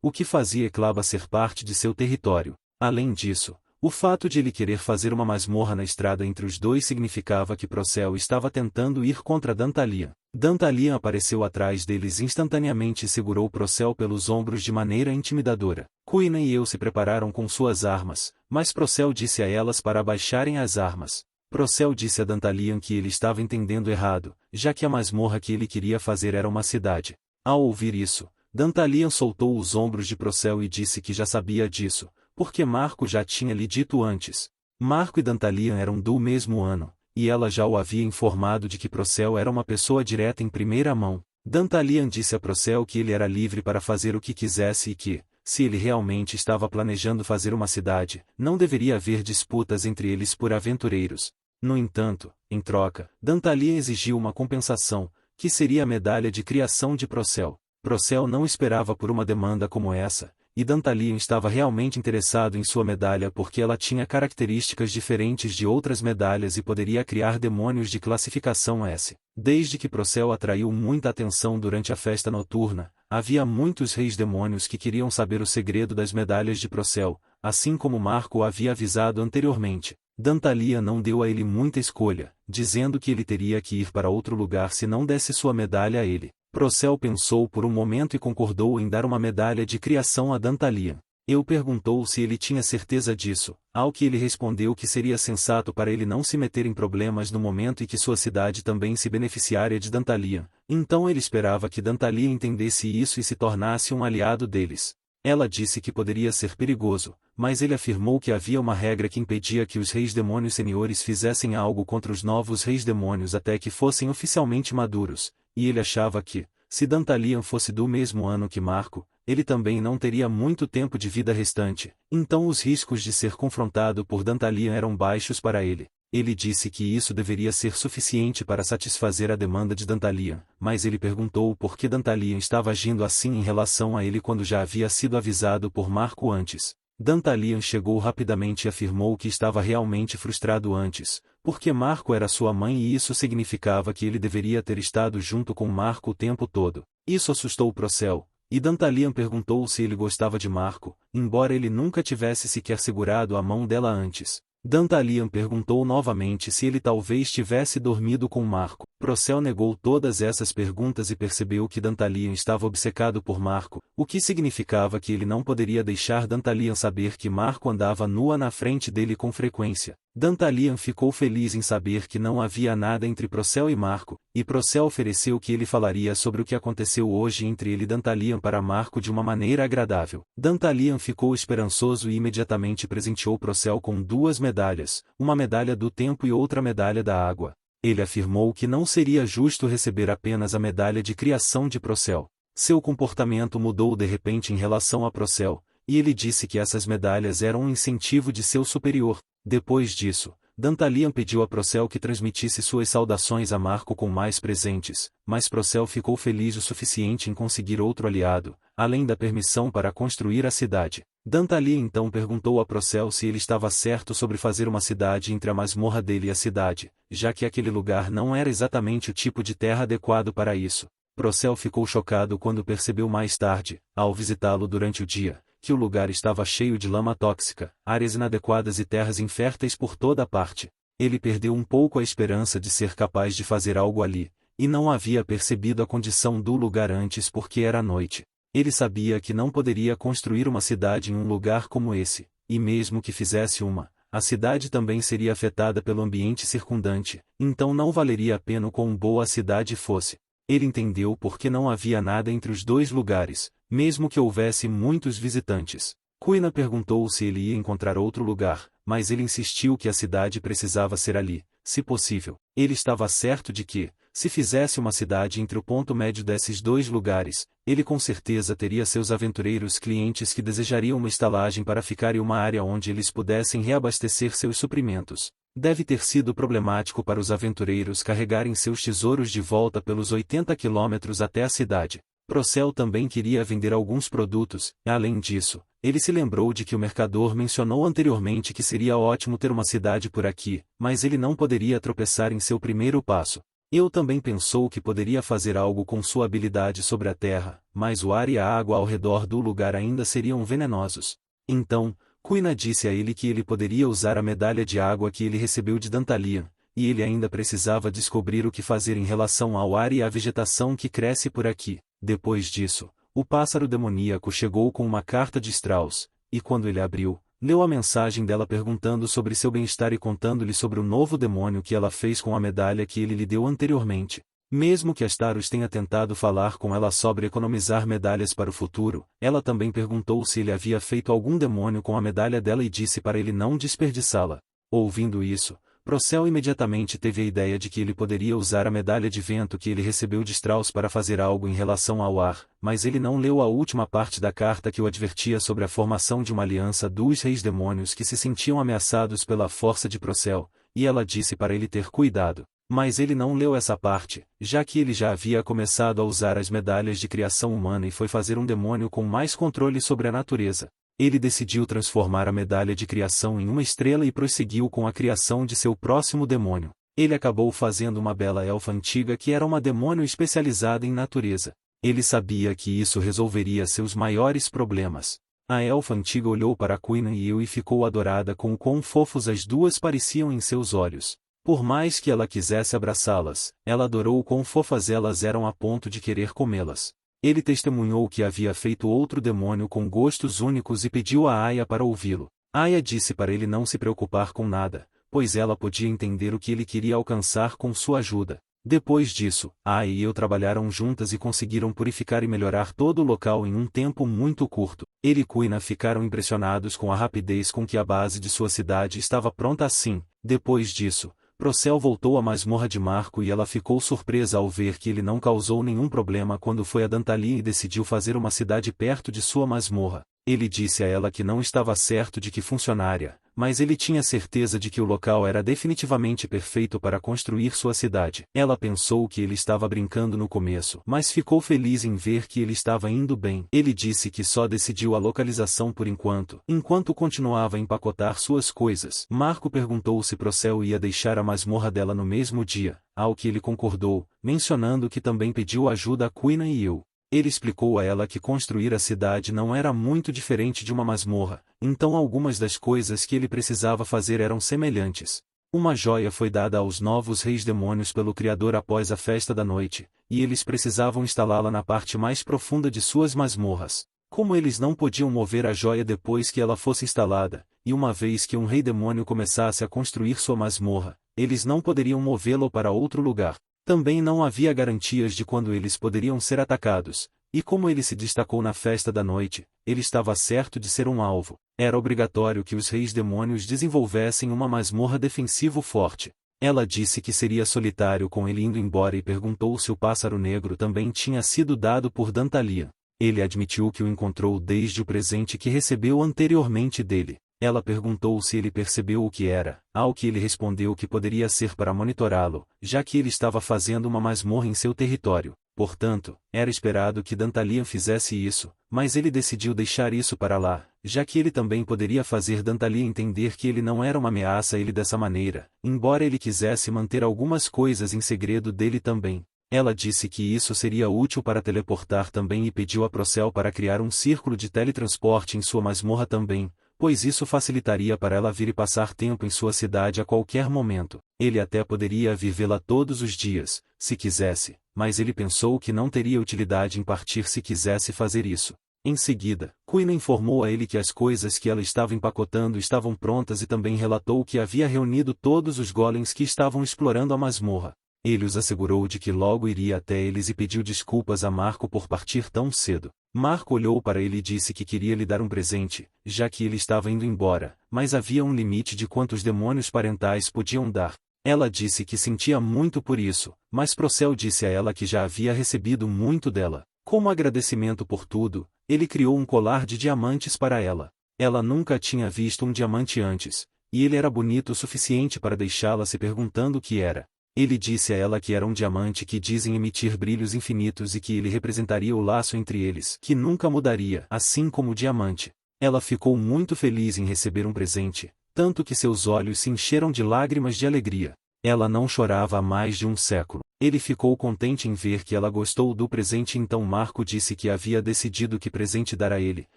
o que fazia Eclaba ser parte de seu território. Além disso, o fato de ele querer fazer uma masmorra na estrada entre os dois significava que Procel estava tentando ir contra Dantalian. Dantalian apareceu atrás deles instantaneamente e segurou Procel pelos ombros de maneira intimidadora. Kuina e eu se prepararam com suas armas, mas Procel disse a elas para abaixarem as armas. Procel disse a Dantalian que ele estava entendendo errado, já que a masmorra que ele queria fazer era uma cidade. Ao ouvir isso, Dantalian soltou os ombros de Procel e disse que já sabia disso, porque Marco já tinha lhe dito antes. Marco e Dantalian eram do mesmo ano, e ela já o havia informado de que Procel era uma pessoa direta em primeira mão. Dantalian disse a Procel que ele era livre para fazer o que quisesse e que, se ele realmente estava planejando fazer uma cidade, não deveria haver disputas entre eles por aventureiros. No entanto, em troca, Dantalian exigiu uma compensação, que seria a medalha de criação de Procel. Procel não esperava por uma demanda como essa, e Dantalian estava realmente interessado em sua medalha porque ela tinha características diferentes de outras medalhas e poderia criar demônios de classificação S. Desde que Procel atraiu muita atenção durante a festa noturna, havia muitos reis demônios que queriam saber o segredo das medalhas de Procel, assim como Marco o havia avisado anteriormente. Dantalian não deu a ele muita escolha, dizendo que ele teria que ir para outro lugar se não desse sua medalha a ele. Procel pensou por um momento e concordou em dar uma medalha de criação a Dantalian. Eu perguntou se ele tinha certeza disso, ao que ele respondeu que seria sensato para ele não se meter em problemas no momento em que sua cidade também se beneficiaria de Dantalian. Então ele esperava que Dantalian entendesse isso e se tornasse um aliado deles. Ela disse que poderia ser perigoso, mas ele afirmou que havia uma regra que impedia que os reis demônios seniores fizessem algo contra os novos reis demônios até que fossem oficialmente maduros. E ele achava que, se Dantalian fosse do mesmo ano que Marco, ele também não teria muito tempo de vida restante, então os riscos de ser confrontado por Dantalian eram baixos para ele. Ele disse que isso deveria ser suficiente para satisfazer a demanda de Dantalian, mas ele perguntou por que Dantalian estava agindo assim em relação a ele quando já havia sido avisado por Marco antes. Dantalian chegou rapidamente e afirmou que estava realmente frustrado antes, porque Marco era sua mãe e isso significava que ele deveria ter estado junto com Marco o tempo todo. Isso assustou Procel, e Dantalian perguntou se ele gostava de Marco, embora ele nunca tivesse sequer segurado a mão dela antes. Dantalian perguntou novamente se ele talvez tivesse dormido com Marco. Procel negou todas essas perguntas e percebeu que Dantalian estava obcecado por Marco, o que significava que ele não poderia deixar Dantalian saber que Marco andava nua na frente dele com frequência. Dantalian ficou feliz em saber que não havia nada entre Procel e Marco, e Procel ofereceu que ele falaria sobre o que aconteceu hoje entre ele e Dantalian para Marco de uma maneira agradável. Dantalian ficou esperançoso e imediatamente presenteou Procel com duas medalhas, uma medalha do tempo e outra medalha da água. Ele afirmou que não seria justo receber apenas a medalha de criação de Procel. Seu comportamento mudou de repente em relação a Procel, e ele disse que essas medalhas eram um incentivo de seu superior. Depois disso, Dantalian pediu a Procel que transmitisse suas saudações a Marco com mais presentes, mas Procel ficou feliz o suficiente em conseguir outro aliado, além da permissão para construir a cidade. Dantalian então perguntou a Procel se ele estava certo sobre fazer uma cidade entre a masmorra dele e a cidade, já que aquele lugar não era exatamente o tipo de terra adequado para isso. Procel ficou chocado quando percebeu mais tarde, ao visitá-lo durante o dia, que o lugar estava cheio de lama tóxica, áreas inadequadas e terras inférteis por toda a parte. Ele perdeu um pouco a esperança de ser capaz de fazer algo ali, e não havia percebido a condição do lugar antes porque era noite. Ele sabia que não poderia construir uma cidade em um lugar como esse, e mesmo que fizesse uma, a cidade também seria afetada pelo ambiente circundante, então não valeria a pena quão boa a cidade fosse. Ele entendeu por que não havia nada entre os dois lugares, mesmo que houvesse muitos visitantes. Kuina perguntou se ele ia encontrar outro lugar, mas ele insistiu que a cidade precisava ser ali, se possível. Ele estava certo de que, se fizesse uma cidade entre o ponto médio desses dois lugares, ele com certeza teria seus aventureiros clientes que desejariam uma estalagem para ficar em uma área onde eles pudessem reabastecer seus suprimentos. Deve ter sido problemático para os aventureiros carregarem seus tesouros de volta pelos 80 quilômetros até a cidade. Procel também queria vender alguns produtos, e além disso, ele se lembrou de que o mercador mencionou anteriormente que seria ótimo ter uma cidade por aqui, mas ele não poderia tropeçar em seu primeiro passo. Eu também pensou que poderia fazer algo com sua habilidade sobre a terra, mas o ar e a água ao redor do lugar ainda seriam venenosos. Então, Kuina disse a ele que ele poderia usar a medalha de água que ele recebeu de Dantalian, e ele ainda precisava descobrir o que fazer em relação ao ar e à vegetação que cresce por aqui. Depois disso, o pássaro demoníaco chegou com uma carta de Strauss, e quando ele abriu, leu a mensagem dela perguntando sobre seu bem-estar e contando-lhe sobre o novo demônio que ela fez com a medalha que ele lhe deu anteriormente. Mesmo que Astaros tenha tentado falar com ela sobre economizar medalhas para o futuro, ela também perguntou se ele havia feito algum demônio com a medalha dela e disse para ele não desperdiçá-la. Ouvindo isso, Procel imediatamente teve a ideia de que ele poderia usar a medalha de vento que ele recebeu de Strauss para fazer algo em relação ao ar, mas ele não leu a última parte da carta que o advertia sobre a formação de uma aliança dos reis demônios que se sentiam ameaçados pela força de Procel, e ela disse para ele ter cuidado. Mas ele não leu essa parte, já que ele já havia começado a usar as medalhas de criação humana e foi fazer um demônio com mais controle sobre a natureza. Ele decidiu transformar a medalha de criação em uma estrela e prosseguiu com a criação de seu próximo demônio. Ele acabou fazendo uma bela elfa antiga que era uma demônio especializada em natureza. Ele sabia que isso resolveria seus maiores problemas. A elfa antiga olhou para Kuina e eu e ficou adorada com o quão fofos as duas pareciam em seus olhos. Por mais que ela quisesse abraçá-las, ela adorou o quão fofas elas eram a ponto de querer comê-las. Ele testemunhou que havia feito outro demônio com gostos únicos e pediu a Aya para ouvi-lo. Aya disse para ele não se preocupar com nada, pois ela podia entender o que ele queria alcançar com sua ajuda. Depois disso, Aya e eu trabalharam juntas e conseguiram purificar e melhorar todo o local em um tempo muito curto. Ele e Kuina ficaram impressionados com a rapidez com que a base de sua cidade estava pronta assim. Depois disso, Procel voltou à masmorra de Marco e ela ficou surpresa ao ver que ele não causou nenhum problema quando foi a Dantalian e decidiu fazer uma cidade perto de sua masmorra. Ele disse a ela que não estava certo de que funcionaria, mas ele tinha certeza de que o local era definitivamente perfeito para construir sua cidade. Ela pensou que ele estava brincando no começo, mas ficou feliz em ver que ele estava indo bem. Ele disse que só decidiu a localização por enquanto continuava a empacotar suas coisas. Marco perguntou se Procel ia deixar a masmorra dela no mesmo dia, ao que ele concordou, mencionando que também pediu ajuda a Kuina e eu. Ele explicou a ela que construir a cidade não era muito diferente de uma masmorra, então algumas das coisas que ele precisava fazer eram semelhantes. Uma joia foi dada aos novos reis demônios pelo Criador após a festa da noite, e eles precisavam instalá-la na parte mais profunda de suas masmorras. Como eles não podiam mover a joia depois que ela fosse instalada, e uma vez que um rei demônio começasse a construir sua masmorra, eles não poderiam movê-la para outro lugar. Também não havia garantias de quando eles poderiam ser atacados, e como ele se destacou na festa da noite, ele estava certo de ser um alvo. Era obrigatório que os reis demônios desenvolvessem uma masmorra defensivo forte. Ela disse que seria solitário com ele indo embora e perguntou se o pássaro negro também tinha sido dado por Dantalian. Ele admitiu que o encontrou desde o presente que recebeu anteriormente dele. Ela perguntou se ele percebeu o que era, ao que ele respondeu que poderia ser para monitorá-lo, já que ele estava fazendo uma masmorra em seu território. Portanto, era esperado que Dantalian fizesse isso, mas ele decidiu deixar isso para lá, já que ele também poderia fazer Dantalian entender que ele não era uma ameaça a ele dessa maneira, embora ele quisesse manter algumas coisas em segredo dele também. Ela disse que isso seria útil para teleportar também e pediu a Procel para criar um círculo de teletransporte em sua masmorra também, pois isso facilitaria para ela vir e passar tempo em sua cidade a qualquer momento. Ele até poderia vivê-la todos os dias, se quisesse, mas ele pensou que não teria utilidade em partir se quisesse fazer isso. Em seguida, Kuina informou a ele que as coisas que ela estava empacotando estavam prontas e também relatou que havia reunido todos os golems que estavam explorando a masmorra. Ele os assegurou de que logo iria até eles e pediu desculpas a Marco por partir tão cedo. Marco olhou para ele e disse que queria lhe dar um presente, já que ele estava indo embora, mas havia um limite de quantos demônios parentais podiam dar. Ela disse que sentia muito por isso, mas Procel disse a ela que já havia recebido muito dela. Como agradecimento por tudo, ele criou um colar de diamantes para ela. Ela nunca tinha visto um diamante antes, e ele era bonito o suficiente para deixá-la se perguntando o que era. Ele disse a ela que era um diamante que dizem emitir brilhos infinitos e que ele representaria o laço entre eles, que nunca mudaria, assim como o diamante. Ela ficou muito feliz em receber um presente, tanto que seus olhos se encheram de lágrimas de alegria. Ela não chorava há mais de um século. Ele ficou contente em ver que ela gostou do presente, então Marco disse que havia decidido que presente dar a ele,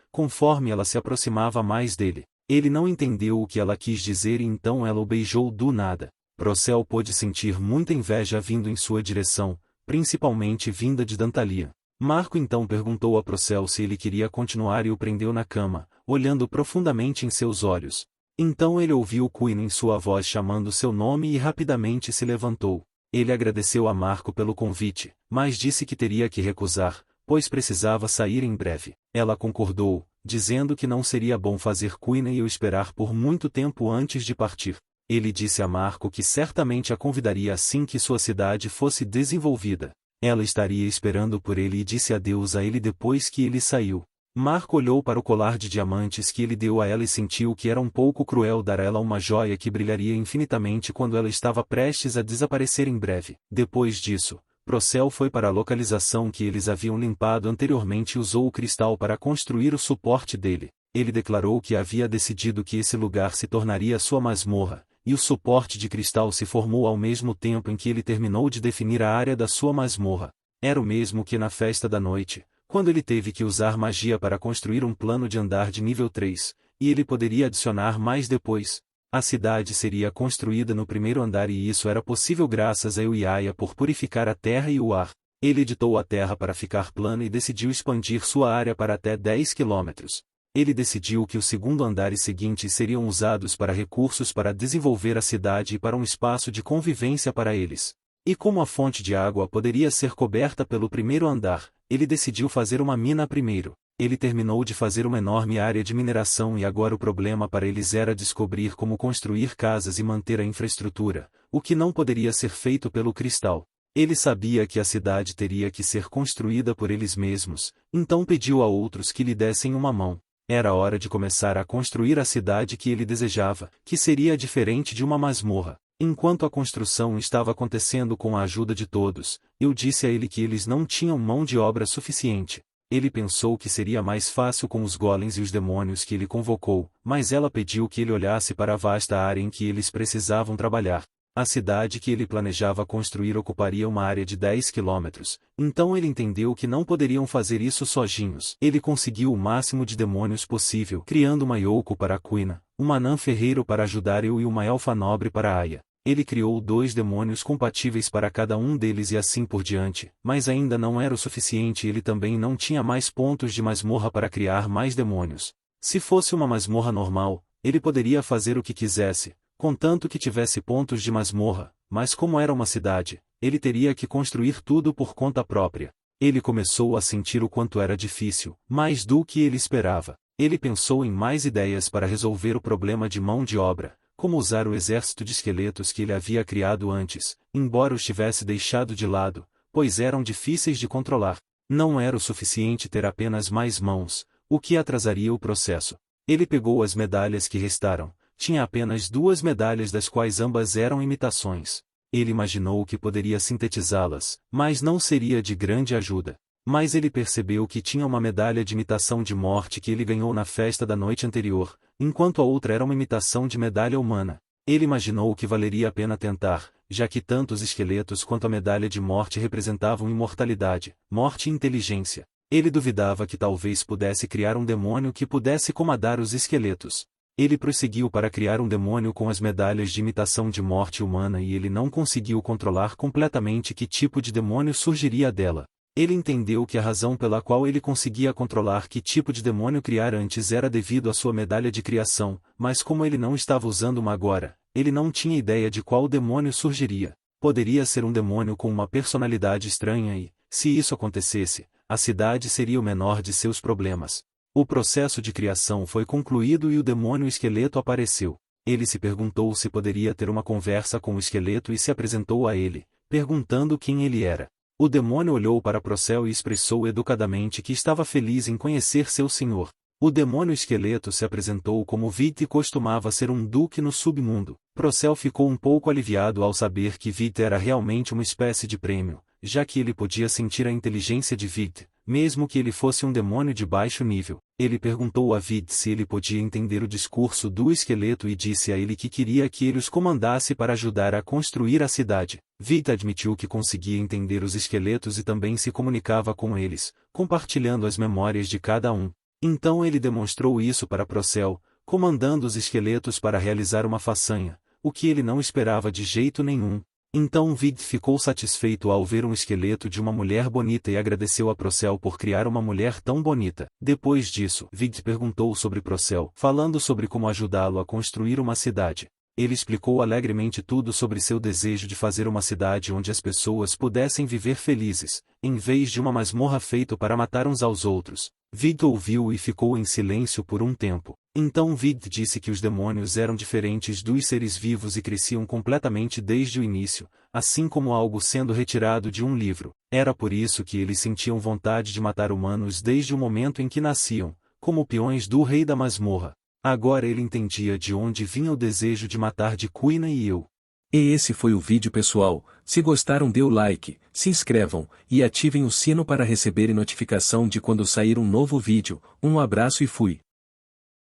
conforme ela se aproximava mais dele. Ele não entendeu o que ela quis dizer e então ela o beijou do nada. Procel pôde sentir muita inveja vindo em sua direção, principalmente vinda de Dantalia. Marco então perguntou a Procel se ele queria continuar e o prendeu na cama, olhando profundamente em seus olhos. Então ele ouviu Queen em sua voz chamando seu nome e rapidamente se levantou. Ele agradeceu a Marco pelo convite, mas disse que teria que recusar, pois precisava sair em breve. Ela concordou, dizendo que não seria bom fazer Queen e o esperar por muito tempo antes de partir. Ele disse a Marco que certamente a convidaria assim que sua cidade fosse desenvolvida. Ela estaria esperando por ele e disse adeus a ele depois que ele saiu. Marco olhou para o colar de diamantes que ele deu a ela e sentiu que era um pouco cruel dar a ela uma joia que brilharia infinitamente quando ela estava prestes a desaparecer em breve. Depois disso, Procel foi para a localização que eles haviam limpado anteriormente e usou o cristal para construir o suporte dele. Ele declarou que havia decidido que esse lugar se tornaria sua masmorra, e o suporte de cristal se formou ao mesmo tempo em que ele terminou de definir a área da sua masmorra. Era o mesmo que na festa da noite, quando ele teve que usar magia para construir um plano de andar de nível 3, e ele poderia adicionar mais depois. A cidade seria construída no primeiro andar e isso era possível graças a Euiaia por purificar a terra e o ar. Ele editou a terra para ficar plana e decidiu expandir sua área para até 10 quilômetros. Ele decidiu que o segundo andar e seguintes seriam usados para recursos para desenvolver a cidade e para um espaço de convivência para eles. E como a fonte de água poderia ser coberta pelo primeiro andar, ele decidiu fazer uma mina primeiro. Ele terminou de fazer uma enorme área de mineração e agora o problema para eles era descobrir como construir casas e manter a infraestrutura, o que não poderia ser feito pelo cristal. Ele sabia que a cidade teria que ser construída por eles mesmos, então pediu a outros que lhe dessem uma mão. Era hora de começar a construir a cidade que ele desejava, que seria diferente de uma masmorra. Enquanto a construção estava acontecendo com a ajuda de todos, eu disse a ele que eles não tinham mão de obra suficiente. Ele pensou que seria mais fácil com os golems e os demônios que ele convocou, mas ela pediu que ele olhasse para a vasta área em que eles precisavam trabalhar. A cidade que ele planejava construir ocuparia uma área de 10 quilômetros, então ele entendeu que não poderiam fazer isso sozinhos. Ele conseguiu o máximo de demônios possível, criando uma Yoko para a Quina, um anã ferreiro para ajudar eu e uma elfa nobre para a Aya. Ele criou 2 demônios compatíveis para cada um deles e assim por diante, mas ainda não era o suficiente e ele também não tinha mais pontos de masmorra para criar mais demônios. Se fosse uma masmorra normal, ele poderia fazer o que quisesse, contanto que tivesse pontos de masmorra, mas como era uma cidade, ele teria que construir tudo por conta própria. Ele começou a sentir o quanto era difícil, mais do que ele esperava. Ele pensou em mais ideias para resolver o problema de mão de obra, como usar o exército de esqueletos que ele havia criado antes, embora os tivesse deixado de lado, pois eram difíceis de controlar. Não era o suficiente ter apenas mais mãos, o que atrasaria o processo. Ele pegou as medalhas que restaram. Tinha apenas 2 medalhas das quais ambas eram imitações. Ele imaginou que poderia sintetizá-las, mas não seria de grande ajuda. Mas ele percebeu que tinha uma medalha de imitação de morte que ele ganhou na festa da noite anterior, enquanto a outra era uma imitação de medalha humana. Ele imaginou que valeria a pena tentar, já que tanto os esqueletos quanto a medalha de morte representavam imortalidade, morte e inteligência. Ele duvidava que talvez pudesse criar um demônio que pudesse comandar os esqueletos. Ele prosseguiu para criar um demônio com as medalhas de imitação de morte humana e ele não conseguiu controlar completamente que tipo de demônio surgiria dela. Ele entendeu que a razão pela qual ele conseguia controlar que tipo de demônio criar antes era devido à sua medalha de criação, mas como ele não estava usando uma agora, ele não tinha ideia de qual demônio surgiria. Poderia ser um demônio com uma personalidade estranha e, se isso acontecesse, a cidade seria o menor de seus problemas. O processo de criação foi concluído e o demônio esqueleto apareceu. Ele se perguntou se poderia ter uma conversa com o esqueleto e se apresentou a ele, perguntando quem ele era. O demônio olhou para Procel e expressou educadamente que estava feliz em conhecer seu senhor. O demônio esqueleto se apresentou como Vit e costumava ser um duque no submundo. Procel ficou um pouco aliviado ao saber que Vit era realmente uma espécie de prêmio, já que ele podia sentir a inteligência de Vit, mesmo que ele fosse um demônio de baixo nível. Ele perguntou a Vit se ele podia entender o discurso do esqueleto e disse a ele que queria que ele os comandasse para ajudar a construir a cidade. Vit admitiu que conseguia entender os esqueletos e também se comunicava com eles, compartilhando as memórias de cada um. Então ele demonstrou isso para Procel, comandando os esqueletos para realizar uma façanha, o que ele não esperava de jeito nenhum. Então Vit ficou satisfeito ao ver um esqueleto de uma mulher bonita e agradeceu a Procel por criar uma mulher tão bonita. Depois disso, Vit perguntou sobre Procel, falando sobre como ajudá-lo a construir uma cidade. Ele explicou alegremente tudo sobre seu desejo de fazer uma cidade onde as pessoas pudessem viver felizes, em vez de uma masmorra feita para matar uns aos outros. Vit ouviu e ficou em silêncio por um tempo. Então Vit disse que os demônios eram diferentes dos seres vivos e cresciam completamente desde o início, assim como algo sendo retirado de um livro. Era por isso que eles sentiam vontade de matar humanos desde o momento em que nasciam, como peões do rei da masmorra. Agora ele entendia de onde vinha o desejo de matar de Quina e eu. E esse foi o vídeo, pessoal. Se gostaram, dê o like, se inscrevam e ativem o sino para receberem notificação de quando sair um novo vídeo. Um abraço e fui.